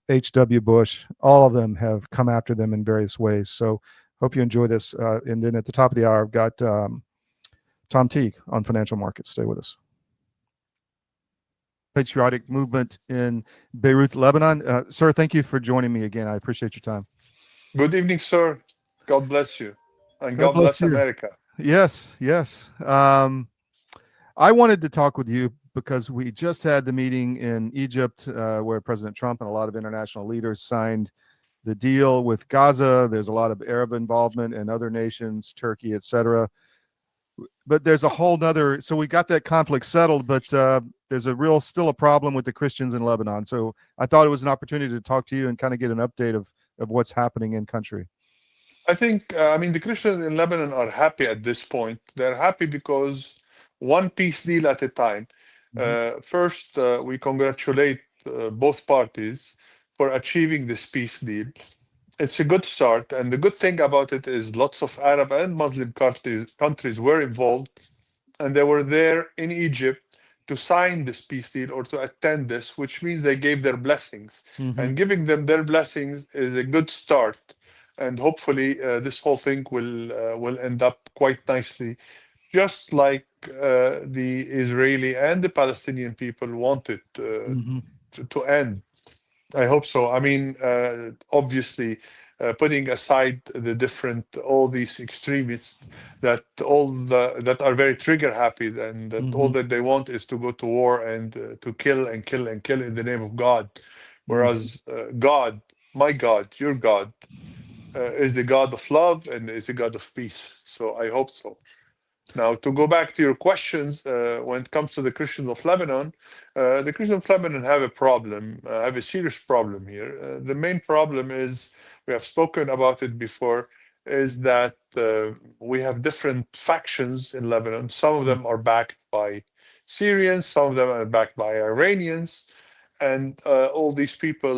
H.W. Bush. All of them have come after them in various ways. So hope you enjoy this. And then at the top of the hour, I've got Tom Teague on financial markets. Stay with us. Patriotic Movement in Beirut, Lebanon. Sir, thank you for joining me again. I appreciate your time. Good evening, sir. God bless you. And God bless America. Yes, yes. I wanted to talk with you because we just had the meeting in Egypt where President Trump and a lot of international leaders signed the deal with Gaza. There's a lot of Arab involvement and other nations, Turkey, etc. But there's a whole nother, so we got that conflict settled, but there's still a problem with the Christians in Lebanon. So I thought it was an opportunity to talk to you and kind of get an update of what's happening in country. I think, the Christians in Lebanon are happy at this point. They're happy because one peace deal at a time. First, we congratulate both parties for achieving this peace deal. It's a good start, and the good thing about it is lots of Arab and Muslim countries were involved, and they were there in Egypt to sign this peace deal or to attend this, which means they gave their blessings. And giving them their blessings is a good start, and hopefully this whole thing will end up quite nicely, just like the Israeli and the Palestinian people want it to end. I hope so. I mean, obviously, putting aside all these extremists that are very trigger happy, and that all that they want is to go to war and to kill and kill and kill in the name of God, whereas God, my God, your God, is the God of love and is the God of peace. So I hope so. Now, to go back to your questions, when it comes to the Christians of Lebanon, the Christians of Lebanon have a problem, have a serious problem here. The main problem is, we have spoken about it before, is that we have different factions in Lebanon. Some of them are backed by Syrians, some of them are backed by Iranians, and all these people,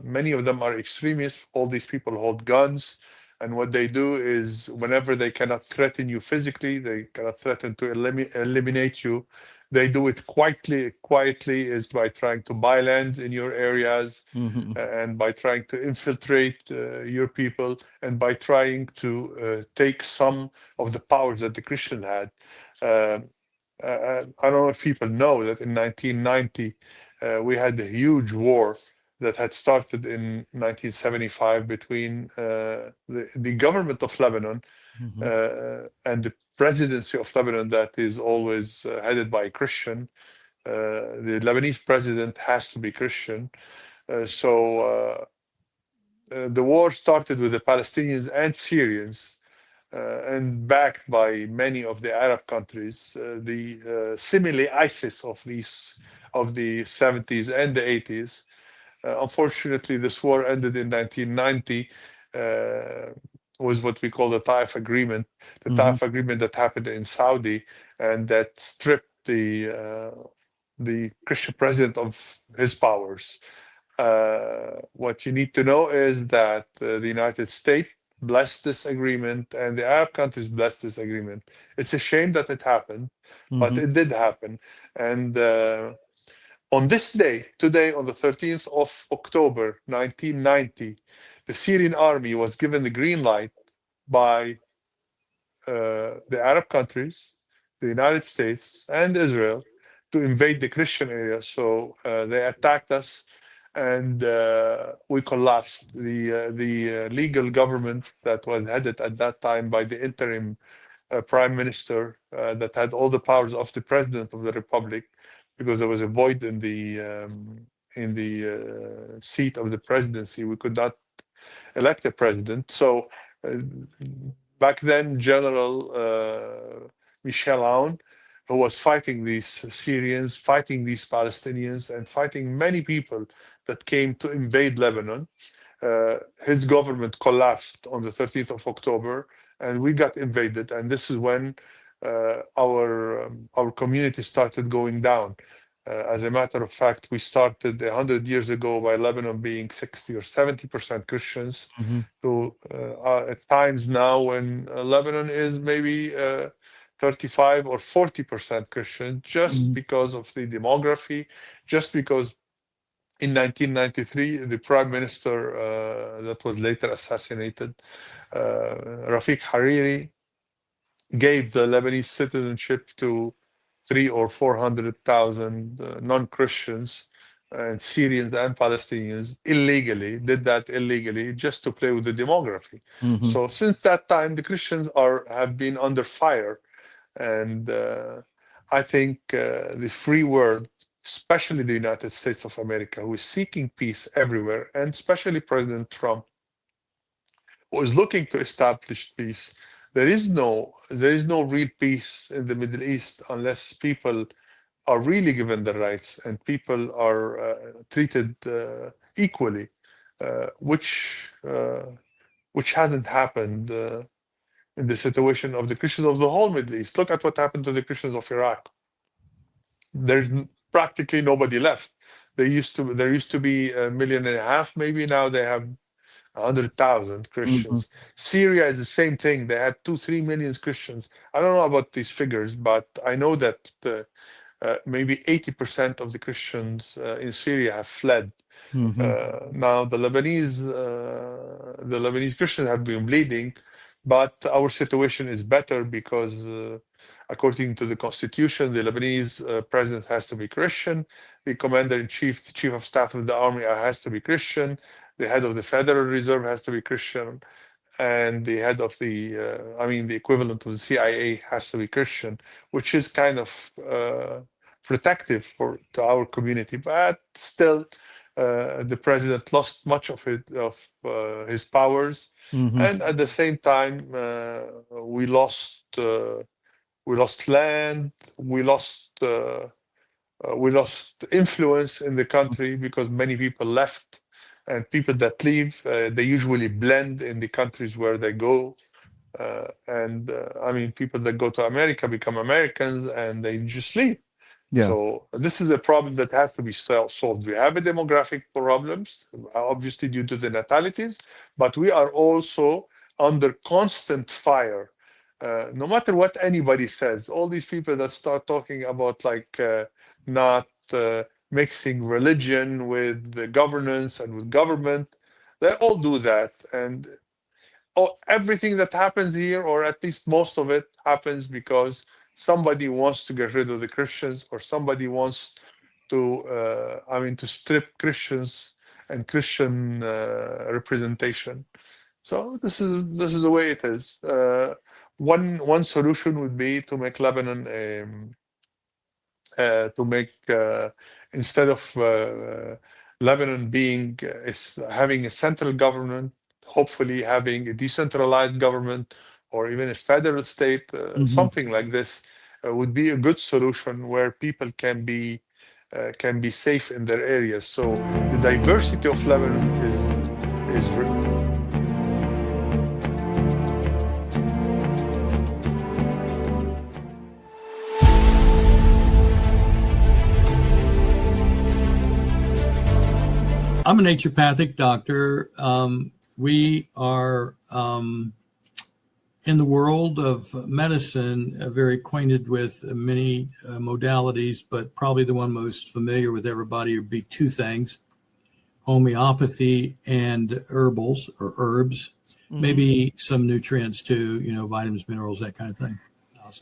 many of them are extremists. All these people hold guns. And what they do is, whenever they cannot threaten you physically, they cannot threaten to eliminate you, they do it quietly. Quietly is by trying to buy land in your areas, and by trying to infiltrate your people, and by trying to take some of the powers that the Christian had. I don't know if people know that in 1990, we had a huge war that had started in 1975 between the government of Lebanon and the presidency of Lebanon, that is always headed by a Christian. The Lebanese president has to be Christian. So the war started with the Palestinians and Syrians, and backed by many of the Arab countries, the simile ISIS of the 70s and the 80s. Unfortunately, this war ended in 1990, was what we call the Taif Agreement, Taif Agreement that happened in Saudi, and that stripped the Christian president of his powers. What you need to know is that the United States blessed this agreement, and the Arab countries blessed this agreement. It's a shame that it happened, but it did happen. And on this day, today, on the 13th of October, 1990, the Syrian army was given the green light by the Arab countries, the United States, and Israel to invade the Christian area. So they attacked us, and we collapsed. The legal government that was headed at that time by the interim prime minister that had all the powers of the president of the republic, because there was a void in the seat of the presidency. We could not elect a president. So back then, General Michel Aoun, who was fighting these Syrians, fighting these Palestinians, and fighting many people that came to invade Lebanon, his government collapsed on the 13th of October, and we got invaded. And this is when our community started going down. As a matter of fact, we started 100 years ago by Lebanon being 60 or 70% Christians, to at times now when Lebanon is maybe 35 or 40% Christian, just because of the demography, just because in 1993, the prime minister that was later assassinated, Rafik Hariri, gave the Lebanese citizenship to 300,000 or 400,000 non-Christians and Syrians and Palestinians illegally, did that illegally just to play with the demography. So since that time, the Christians have been under fire. And I think the free world, especially the United States of America, who is seeking peace everywhere, and especially President Trump, who is looking to establish peace. There is no real peace in the Middle East unless people are really given the rights and people are treated equally, which hasn't happened in the situation of the Christians of the whole Middle East. Look at what happened to the Christians of Iraq. There's practically nobody left. There used to be 1.5 million, maybe now they have 100,000 Christians. Syria is the same thing. They had 2-3 million Christians. I don't know about these figures, but I know that maybe 80% of the Christians in Syria have fled. Now the Lebanese Christians have been bleeding But our situation is better because, according to the constitution, the Lebanese president has to be Christian. The commander-in-chief, the chief of staff of the army has to be Christian. The head of the Federal Reserve has to be Christian. And the head of the, the equivalent of the CIA has to be Christian, which is kind of protective to our community. But still, the president lost much of his powers, and at the same time, we lost land, we lost influence in the country because many people left, and people that leave, they usually blend in the countries where they go. People that go to America become Americans, and they just leave. Yeah. So this is a problem that has to be solved. We have a demographic problems, obviously due to the natalities, but we are also under constant fire. No matter what anybody says, all these people that start talking about not mixing religion with the governance and with government, they all do that. And everything that happens here, or at least most of it, happens because somebody wants to get rid of the Christians, or somebody wants to strip Christians and Christian representation. So this is the way it is. One solution would be to make Lebanon instead of Lebanon having a central government, hopefully having a decentralized government, or even a federal state, something like this would be a good solution where people can be safe in their areas. So the diversity of Lebanon is I'm a naturopathic doctor. We are in the world of medicine very acquainted with many modalities, but probably the one most familiar with everybody would be two things: homeopathy and herbs, maybe some nutrients too, vitamins, minerals, that kind of thing.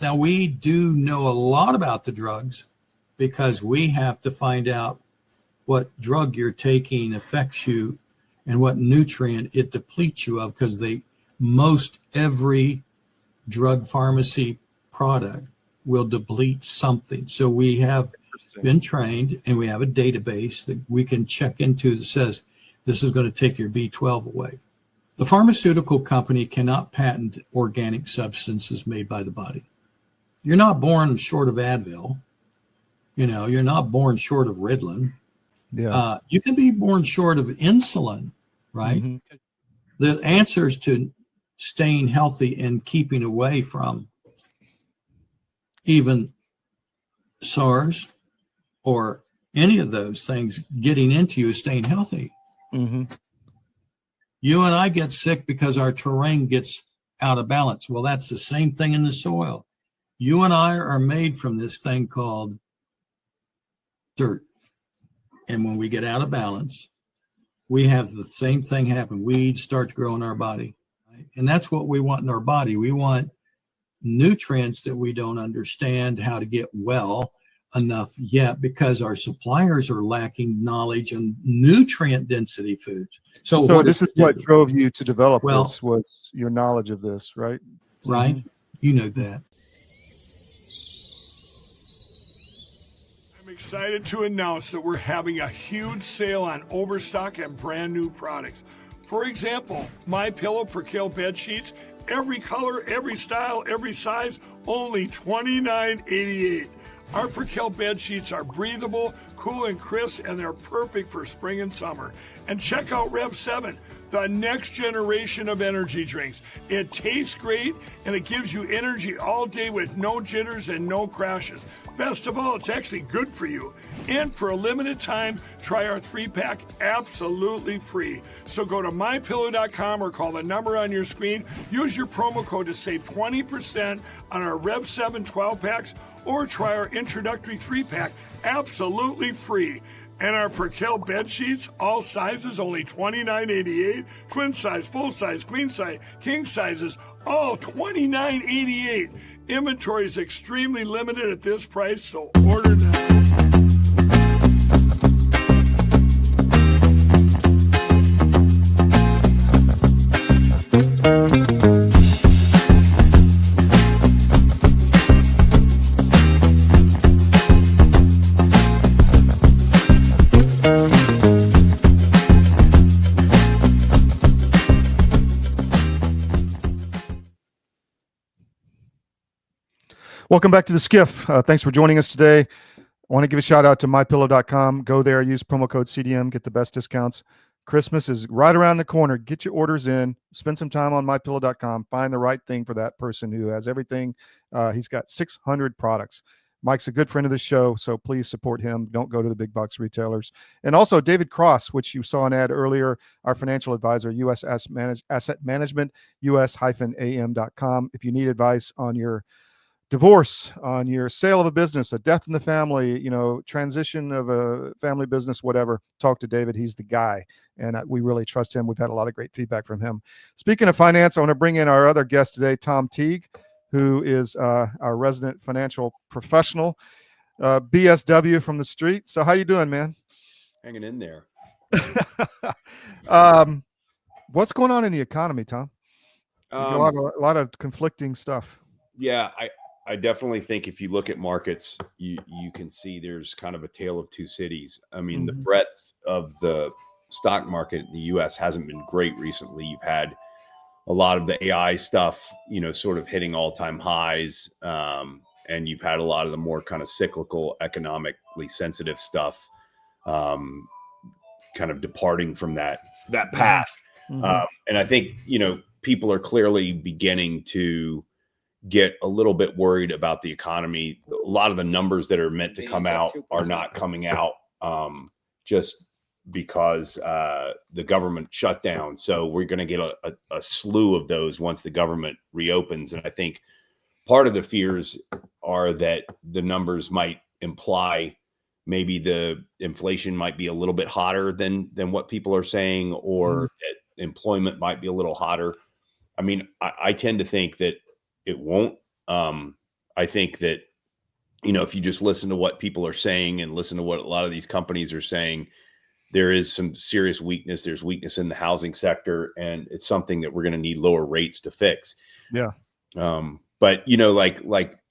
Now, we do know a lot about the drugs because we have to find out what drug you're taking affects you and what nutrient it depletes you of, because most every drug pharmacy product will deplete something. So we have been trained, and we have a database that we can check into that says this is going to take your B12 away. The pharmaceutical company cannot patent organic substances made by the body. You're not born short of Advil. You're not born short of Ritalin. Yeah. You can be born short of insulin, right? Mm-hmm. The answers to staying healthy and keeping away from even SARS or any of those things getting into you is staying healthy. Mm-hmm. You and I get sick because our terrain gets out of balance. Well, that's the same thing in the soil. You and I are made from this thing called dirt. And when we get out of balance, we have the same thing happen. Weeds start to grow in our body. Right? And that's what we want in our body. We want nutrients that we don't understand how to get well enough yet because our suppliers are lacking knowledge on nutrient density foods. So this is what drove you to develop this, was your knowledge of this, right? Right. Mm-hmm. You know that. I'm excited to announce that we're having a huge sale on overstock and brand new products. For example, My Pillow Percale bed sheets, every color, every style, every size, only $29.88. Our Percale bed sheets are breathable, cool and crisp, and they're perfect for spring and summer. And check out Rev 7, the next generation of energy drinks. It tastes great, and it gives you energy all day with no jitters and no crashes. Best of all, it's actually good for you. And for a limited time, try our 3-pack absolutely free. So go to mypillow.com or call the number on your screen. Use your promo code to save 20% on our Rev 7 12-packs, or try our introductory 3-pack absolutely free. And our Percale bed sheets, all sizes, only $29.88. Twin size, full size, queen size, king sizes, Oh, $29.88. Inventory is extremely limited at this price, so order now. Welcome back to the SCIF. Thanks for joining us today. I want to give a shout out to mypillow.com. Go there, use promo code CDM, get the best discounts. Christmas is right around the corner. Get your orders in. Spend some time on mypillow.com. Find the right thing for that person who has everything. He's got 600 products. Mike's a good friend of the show, so please support him. Don't go to the big box retailers. And also David Cross, which you saw an ad earlier, our financial advisor, US Asset Management, us-am.com. If you need advice on your divorce, on your sale of a business, a death in the family, transition of a family business, whatever, talk to David. He's the guy, and we really trust him. We've had a lot of great feedback from him. Speaking of finance, I want to bring in our other guest today, Tom Teague, who is our resident financial professional, BSW from the street. So how you doing, man? Hanging in there. What's going on in the economy, Tom? A lot of conflicting stuff. Yeah, I definitely think if you look at markets, you can see there's kind of a tale of two cities. I mean, the breadth of the stock market in the U.S. hasn't been great recently. You've had a lot of the AI stuff, sort of hitting all-time highs, and you've had a lot of the more kind of cyclical, economically sensitive stuff kind of departing from that path. And I think, people are clearly beginning to get a little bit worried about the economy. A lot of the numbers that are meant to come out are not coming out just because the government shut down. So we're going to get a slew of those once the government reopens. And I think part of the fears are that the numbers might imply maybe the inflation might be a little bit hotter than what people are saying, or that employment might be a little hotter. I mean, I tend to think that it won't. I think that, if you just listen to what people are saying and listen to what a lot of these companies are saying, there is some serious weakness. There's weakness in the housing sector, and it's something that we're going to need lower rates to fix. Yeah. But,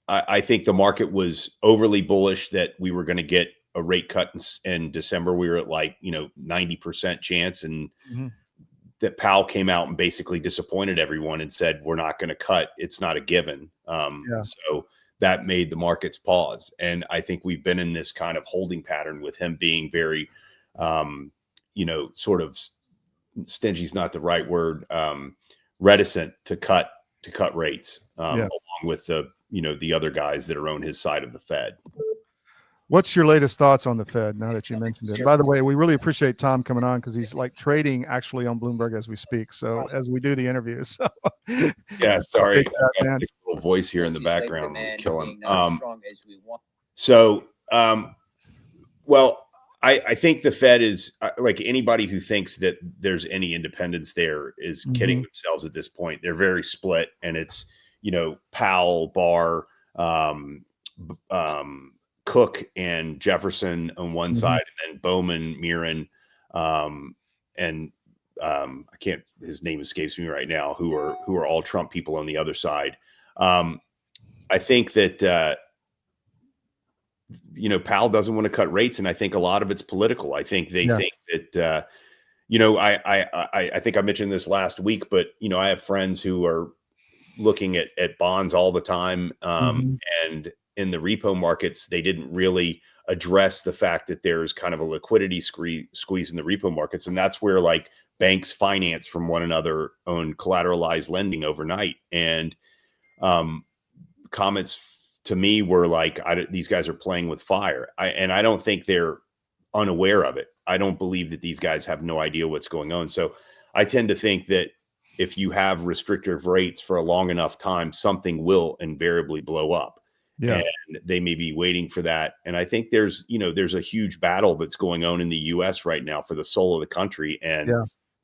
I think the market was overly bullish that we were going to get a rate cut in December. We were at 90% chance, and that Powell came out and basically disappointed everyone and said, we're not going to cut. It's not a given. So that made the markets pause. And I think we've been in this kind of holding pattern with him being very, sort of stingy is not the right word, reticent to cut rates, along with the other guys that are on his side of the Fed. What's your latest thoughts on the Fed now that you mentioned it? By the way, we really appreciate Tom coming on because he's trading actually on Bloomberg as we speak. So as we do the interviews. So. Yeah, sorry. I got a little voice here in the background. Killing. Well, I think the Fed is like anybody who thinks that there's any independence there is kidding themselves at this point. They're very split, and it's, Powell, Barr, Cook and Jefferson on one side, and then Bowman, Mirren, and I can't, his name escapes me right now, who are all Trump people on the other side. I think that Powell doesn't want to cut rates, and I think a lot of it's political. I think they think that I think I mentioned this last week, but I have friends who are looking at bonds all the time, and in the repo markets, they didn't really address the fact that there's kind of a liquidity squeeze in the repo markets. And that's where banks finance from one another on collateralized lending overnight. And comments to me were these guys are playing with fire. I don't think they're unaware of it. I don't believe that these guys have no idea what's going on. So I tend to think that if you have restrictive rates for a long enough time, something will invariably blow up. Yeah. And they may be waiting for that. And I think there's a huge battle that's going on in the U.S. right now for the soul of the country. And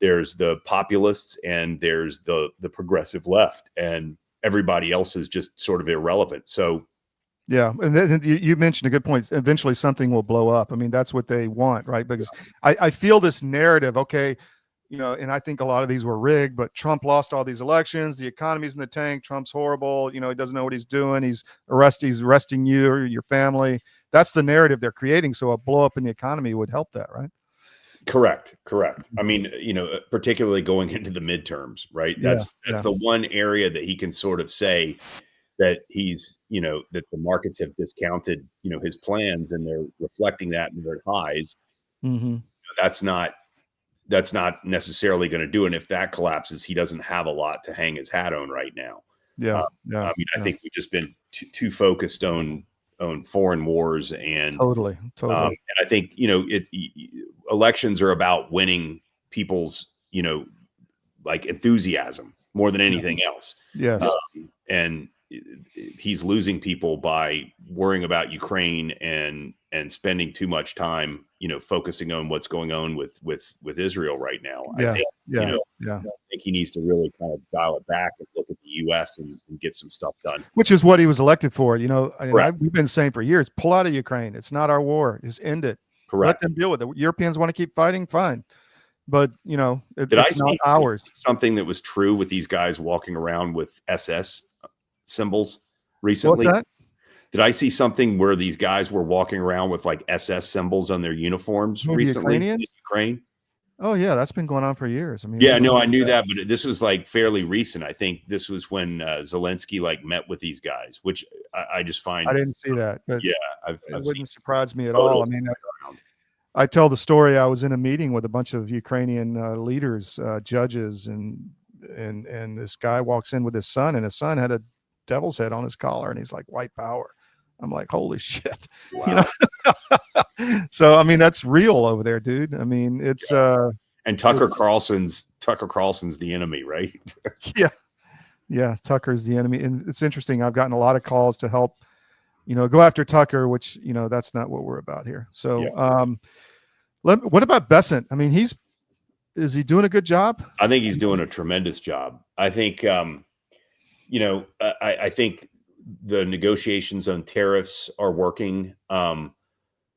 there's the populists, and there's the progressive left, and everybody else is just sort of irrelevant. So yeah, and then you mentioned a good point. Eventually something will blow up. I mean, that's what they want, right? Because I feel this narrative, okay, you know, and I think a lot of these were rigged, but Trump lost all these elections. The economy's in the tank. Trump's horrible. You know, he doesn't know what he's doing. He's arresting you or your family. That's the narrative they're creating. So a blow up in the economy would help that, right? Correct. I mean, you know, particularly going into the midterms, right? That's the one area that he can sort of say that he's, you know, that the markets have discounted, you know, his plans, and they're reflecting that in their highs. Mm-hmm. That's not necessarily going to do it. And if that collapses, he doesn't have a lot to hang his hat on right now. Yeah. I mean, I think we've just been too focused on foreign wars, and totally. And I think, you know, elections are about winning people's, you know, like enthusiasm more than anything else. Yes. And he's losing people by worrying about Ukraine and spending too much time, you know, focusing on what's going on with Israel right now. I think, you know, I think he needs to really kind of dial it back and look at the U.S. and get some stuff done. Which is what he was elected for. You know, we've been saying for years, pull out of Ukraine. It's not our war. Just end it. Correct. Let them deal with it. Europeans want to keep fighting, fine. But, you know, it's not ours. Something that was true with these guys walking around with SS symbols recently? What's that? Did I see something where these guys were walking around with like SS symbols on their uniforms recently in Ukraine? Oh yeah, that's been going on for years. I mean, yeah, no, I knew that, but this was like fairly recent. I think this was when Zelensky like met with these guys, which I just find. I didn't see that, but yeah, it wouldn't surprise me at all. I mean, I tell the story. I was in a meeting with a bunch of Ukrainian leaders, judges, and this guy walks in with his son, and his son had a devil's head on his collar, and he's like, white power. I'm like, holy shit. Wow. You know? So I mean, that's real over there, dude. I mean, it's and Tucker Carlson's the enemy, right? yeah, Tucker's the enemy. And it's interesting, I've gotten a lot of calls to help, you know, go after Tucker, which, you know, that's not what we're about here. So what about Bessent? I mean, is he doing a good job? I think he's doing a tremendous job. I think you know, I think the negotiations on tariffs are working.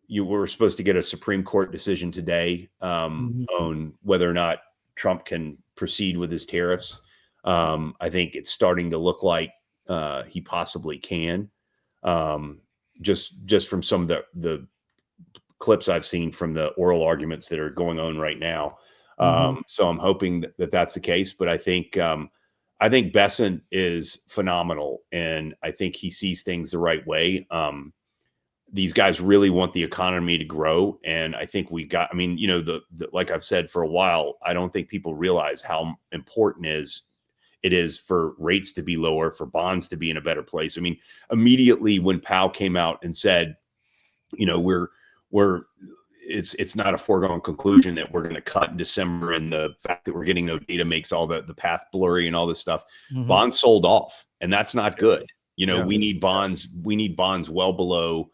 You were supposed to get a Supreme Court decision today on whether or not Trump can proceed with his tariffs. I think it's starting to look like he possibly can. Just from some of the clips I've seen from the oral arguments that are going on right now. So I'm hoping that that's the case. But I think Bessent is phenomenal, and I think he sees things the right way. These guys really want the economy to grow, and I think I mean, you know, like I've said for a while, I don't think people realize how important it is for rates to be lower, for bonds to be in a better place. I mean, immediately when Powell came out and said, you know, it's not a foregone conclusion that we're going to cut in December, and the fact that we're getting no data makes all the path blurry and all this stuff. Bonds sold off, and that's not good. You know, we need bonds well below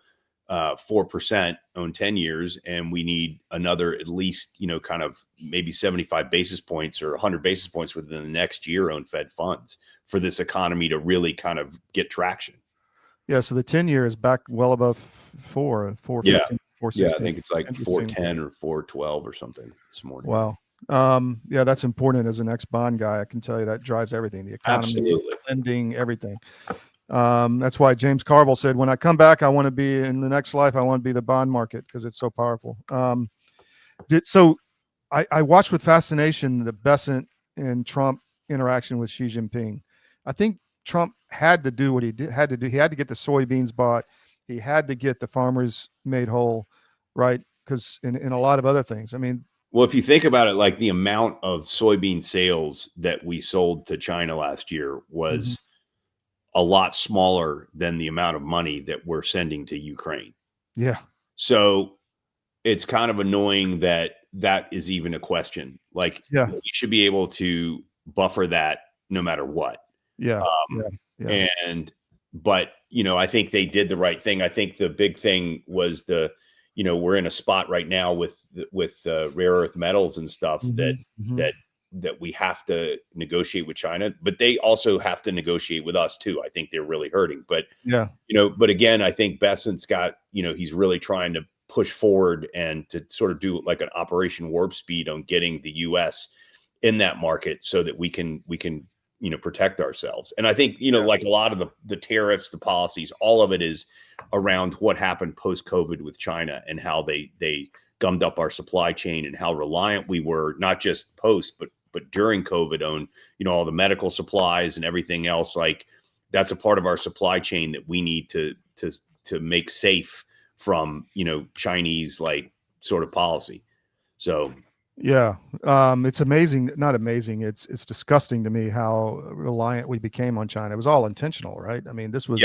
4% on 10 years, and we need another at least, you know, kind of maybe 75 basis points or 100 basis points within the next year on Fed funds for this economy to really kind of get traction. Yeah, so the 10-year is back well above 4.15. Yeah, I think it's like 4.10 or 4.12 or something this morning. Wow. Yeah, that's important. As an ex-bond guy, I can tell you that drives everything, the economy, lending, everything. That's why James Carville said, when I come back, I want to be in the next life, I want to be the bond market, because it's so powerful. So I watched with fascination the Bessent and Trump interaction with Xi Jinping. I think Trump had to do what he had to do. He had to get the soybeans bought. He had to get the farmers made whole, right? Because in a lot of other things, I mean, well, if you think about it, like the amount of soybean sales that we sold to China last year was a lot smaller than the amount of money that we're sending to Ukraine. Yeah. So it's kind of annoying that is even a question. Like, we should be able to buffer that no matter what. Yeah. But, you know, I think they did the right thing. I think the big thing was the we're in a spot right now with rare earth metals and stuff that we have to negotiate with China, but they also have to negotiate with us too. I think they're really hurting, but but again, I think Bessent's got, he's really trying to push forward and to sort of do like an Operation Warp Speed on getting the US in that market so that we can protect ourselves. And I think, like a lot of the tariffs, the policies, all of it is around what happened post-COVID with China and how they gummed up our supply chain and how reliant we were, not just post, but during COVID on, all the medical supplies and everything else. Like that's a part of our supply chain that we need to make safe from, Chinese like sort of policy. So yeah, it's amazing, not amazing. It's disgusting to me how reliant we became on China. It was all intentional, right? I mean, this was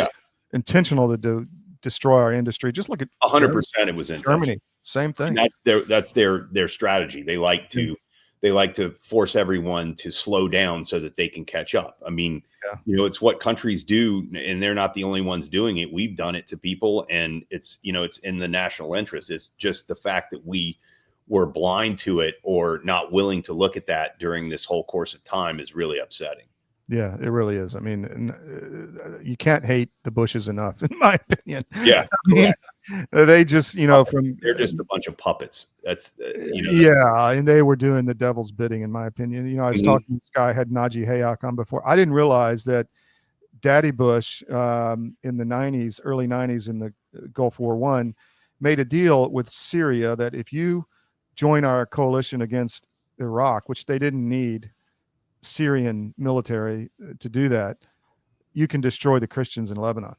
intentional to destroy our industry. Just look at 100%. It was intentional. Germany, same thing. And that's their strategy. They like to force everyone to slow down so that they can catch up. I mean, it's what countries do, and they're not the only ones doing it. We've done it to people, and it's in the national interest. It's just the fact that we were blind to it or not willing to look at that during this whole course of time is really upsetting. Yeah, it really is. I mean, you can't hate the Bushes enough, in my opinion. Yeah, I mean, they just, they're just a bunch of puppets. That's yeah, and they were doing the devil's bidding, in my opinion. I was talking to this guy, I had Najee Hayek on before. I didn't realize that Daddy Bush in the 90s, early 90s in the Gulf War I, made a deal with Syria that if you join our coalition against Iraq, which they didn't need Syrian military to do that, you can destroy the Christians in Lebanon.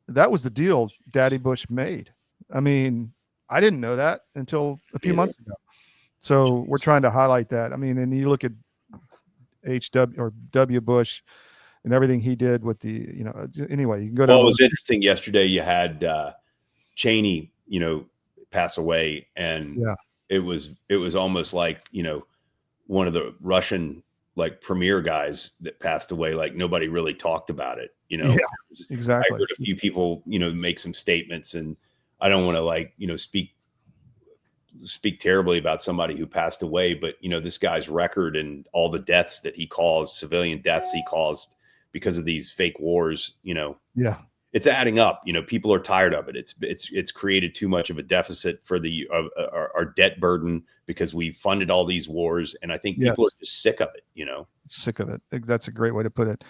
That was the deal Daddy Bush made. I mean, I didn't know that until a few months ago. So we're trying to highlight that. I mean, and you look at W. Bush and everything he did with the, anyway, you can go to. Well, it was interesting yesterday. You had Cheney, pass away, and it was almost like, one of the Russian like premier guys that passed away. Like nobody really talked about it, exactly. I heard a few people, make some statements, and I don't want to like, speak terribly about somebody who passed away, but this guy's record and all the deaths that he caused, civilian deaths he caused because of these fake wars, it's adding up. People are tired of it. It's created too much of a deficit for our debt burden because we funded all these wars, and I think people are just sick of it. Sick of it. That's a great way to put it.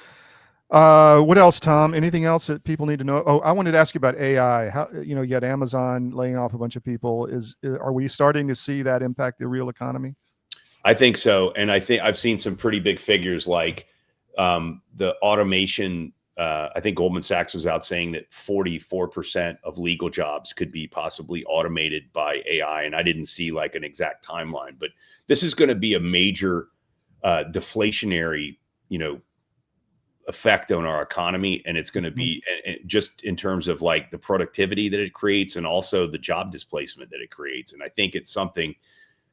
What else, Tom? Anything else that people need to know? Oh, I wanted to ask you about AI. How you had Amazon laying off a bunch of people. Are we starting to see that impact the real economy? I think so, and I think I've seen some pretty big figures like the automation. I think Goldman Sachs was out saying that 44% of legal jobs could be possibly automated by AI. And I didn't see like an exact timeline, but this is going to be a major deflationary, effect on our economy. And it's going to be just in terms of like the productivity that it creates and also the job displacement that it creates. And I think it's something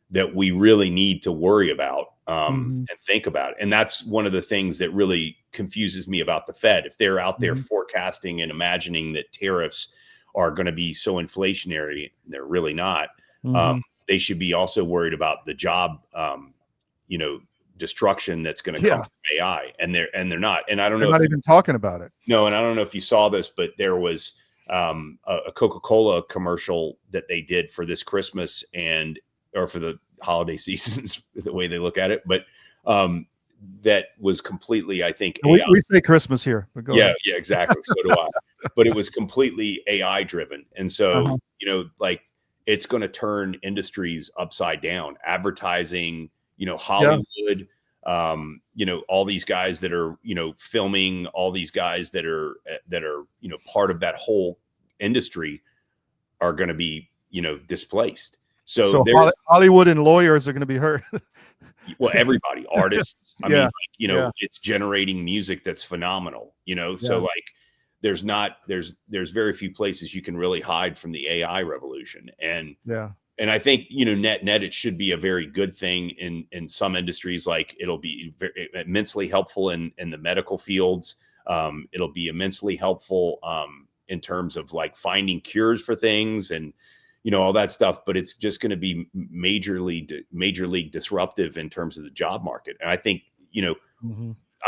that we really need to worry about and think about. And that's one of the things that really confuses me about the Fed. If they're out there forecasting and imagining that tariffs are going to be so inflationary, they're really not. They should be also worried about the job, destruction that's going to come from AI. And they're not. And I don't know. They're not even talking about it. No. And I don't know if you saw this, but there was a Coca-Cola commercial that they did for this Christmas or for the holiday seasons, the way they look at it. But that was completely, I think, we say Christmas here. But yeah, exactly. So do I. But it was completely AI driven. And so, like it's going to turn industries upside down. Advertising, Hollywood, all these guys that are, filming, all these guys that are, part of that whole industry are going to be, displaced. So Hollywood and lawyers are going to be hurt. Well, everybody, artists. I mean, it's generating music that's phenomenal. So like, there's very few places you can really hide from the AI revolution. And I think net it should be a very good thing in some industries. Like it'll be immensely helpful in the medical fields. It'll be immensely helpful in terms of like finding cures for things and all that stuff, but it's just going to be major league disruptive in terms of the job market. And I think,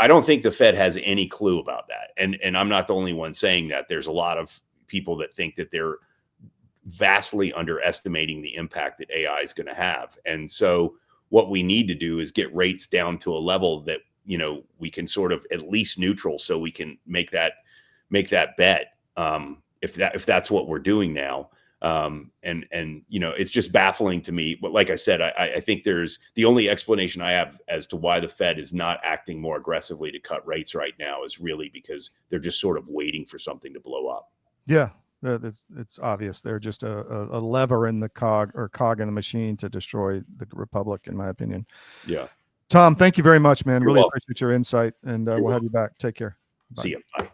I don't think the Fed has any clue about that. And I'm not the only one saying that. There's a lot of people that think that they're vastly underestimating the impact that AI is going to have. And so what we need to do is get rates down to a level that, we can sort of at least neutral, so we can make that bet. If that's what we're doing now. It's just baffling to me. But like I said, I think the only explanation I have as to why the Fed is not acting more aggressively to cut rates right now is really because they're just sort of waiting for something to blow up. Yeah, it's obvious. They're just a lever in the cog in the machine to destroy the republic, in my opinion. Yeah. Tom, thank you very much, man. You're Really welcome. appreciate your insight, and we'll welcome. have you back. Take care. Bye. See you. Bye.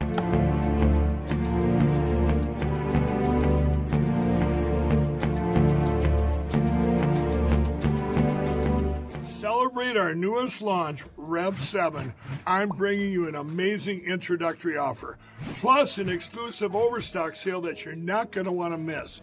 Celebrate our newest launch, Rev 7. I'm bringing you an amazing introductory offer, plus an exclusive overstock sale that you're not going to want to miss.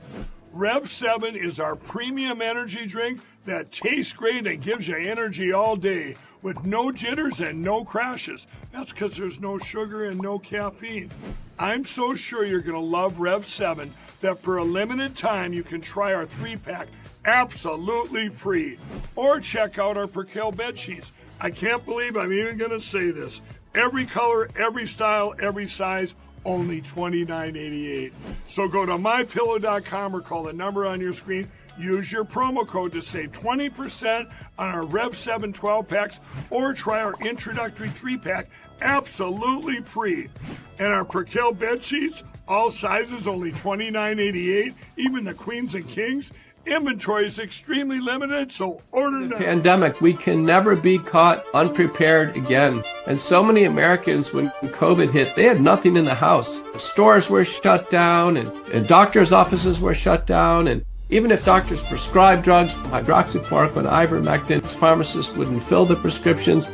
Rev 7 is our premium energy drink that tastes great and gives you energy all day with no jitters and no crashes. That's because there's no sugar and no caffeine. I'm so sure you're going to love Rev 7 that for a limited time you can try our 3-pack absolutely free. Or check out our Percale bed sheets. I can't believe I'm even going to say this. Every color, every style, every size, only $29.88. So go to mypillow.com or call the number on your screen. Use your promo code to save 20% on our Rev 7 12-packs or try our introductory 3-pack absolutely free. And our Percale bed sheets, all sizes, only $29.88, even the queens and kings. Inventory is extremely limited, so order now. Pandemic, we can never be caught unprepared again. And so many Americans, when COVID hit, they had nothing in the house. Stores were shut down, and doctors' offices were shut down, and even if doctors prescribed drugs, hydroxychloroquine, ivermectin, pharmacists wouldn't fill the prescriptions.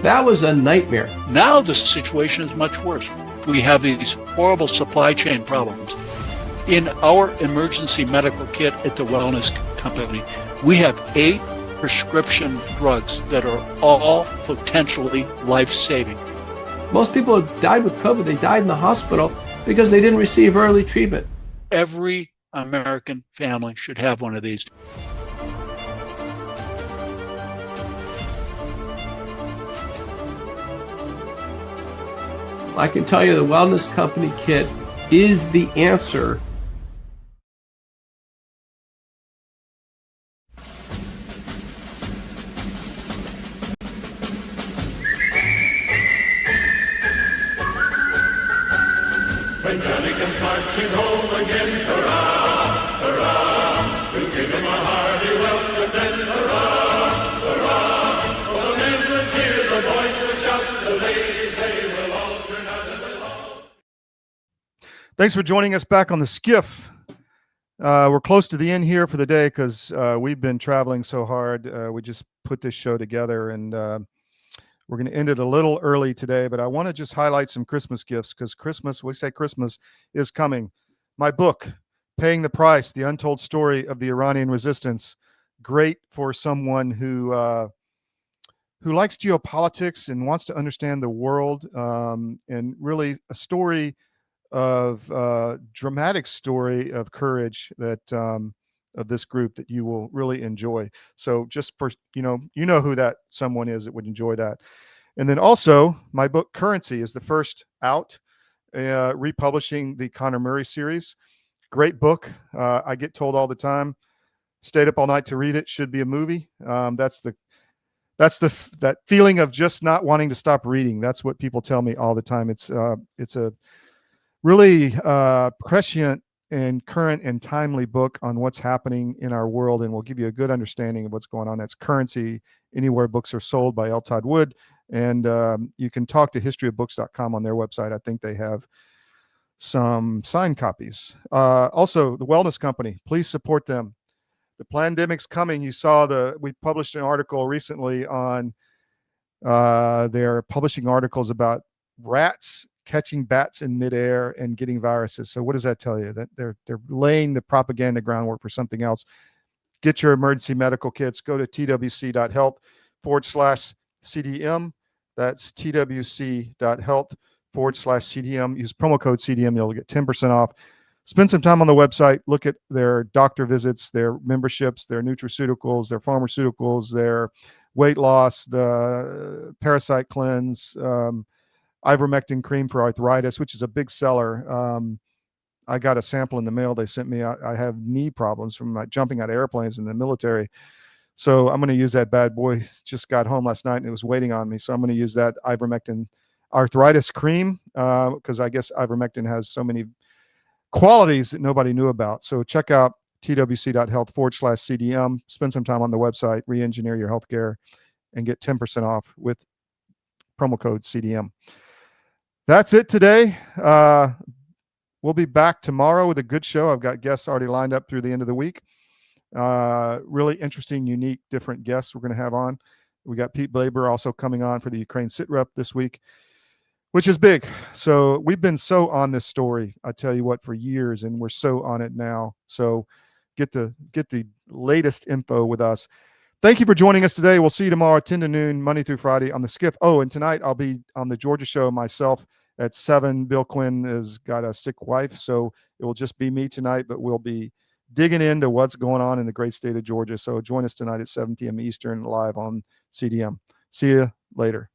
That was a nightmare. Now the situation is much worse. We have these horrible supply chain problems. In our emergency medical kit at the Wellness Company, we have 8 prescription drugs that are all potentially life-saving. Most people who died with COVID, they died in the hospital because they didn't receive early treatment. Every American family should have one of these. I can tell you the Wellness Company kit is the answer. When Johnny comes marching home again, hurrah, hurrah, we'll give him a hearty welcome then, hurrah, hurrah. Oh, the men will cheer, the boys will shout, the ladies, they will all turn out and belong. Thanks for joining us back on the SCIF. We're close to the end here for the day because we've been traveling so hard. We just put this show together, and we're going to end it a little early today, but I want to just highlight some Christmas gifts because Christmas is coming. My book, Paying the Price, The Untold Story of the Iranian Resistance. Great for someone who likes geopolitics and wants to understand the world, and really a story of dramatic story of courage that of this group that you will really enjoy. So just for, you know who that someone is that would enjoy that. And then also my book Currency is the first out, republishing the Conor Murray series. Great book. I get told all the time, stayed up all night to read it, should be a movie. That's that feeling of just not wanting to stop reading. That's what people tell me all the time. It's a really prescient and current and timely book on what's happening in our world, and will give you a good understanding of what's going on. That's Currency, anywhere books are sold, by Todd Wood. And you can talk to historyofbooks.com on their website. I think they have some signed copies. Also, the Wellness Company, please support them. The pandemic's coming. You saw we published an article recently on they're publishing articles about rats catching bats in midair and getting viruses. So what does that tell you? That they're laying the propaganda groundwork for something else. Get your emergency medical kits. Go to twc.health/CDM. That's twc.health/CDM. Use promo code CDM. You'll get 10% off. Spend some time on the website. Look at their doctor visits, their memberships, their nutraceuticals, their pharmaceuticals, their weight loss, the parasite cleanse, ivermectin cream for arthritis, which is a big seller. I got a sample in the mail they sent me. I have knee problems from jumping out of airplanes in the military. So I'm going to use that bad boy. Just got home last night and it was waiting on me. So I'm going to use that ivermectin arthritis cream because I guess ivermectin has so many qualities that nobody knew about. So check out twc.health/CDM. Spend some time on the website, re-engineer your healthcare, and get 10% off with promo code CDM. That's it today. We'll be back tomorrow with a good show. I've got guests already lined up through the end of the week. Really interesting, unique, different guests we're going to have on. We got Pete Blaber also coming on for the Ukraine sit rep this week, which is big. So we've been so on this story, I tell you what, for years, and we're so on it now. So get the latest info with us. Thank you for joining us today. We'll see you tomorrow, 10 to noon, Monday through Friday on the SCIF. Oh, and tonight I'll be on the Georgia show myself at 7. Bill Quinn has got a sick wife, so it will just be me tonight, but we'll be digging into what's going on in the great state of Georgia. So join us tonight at 7 p.m. Eastern live on CDM. See you later.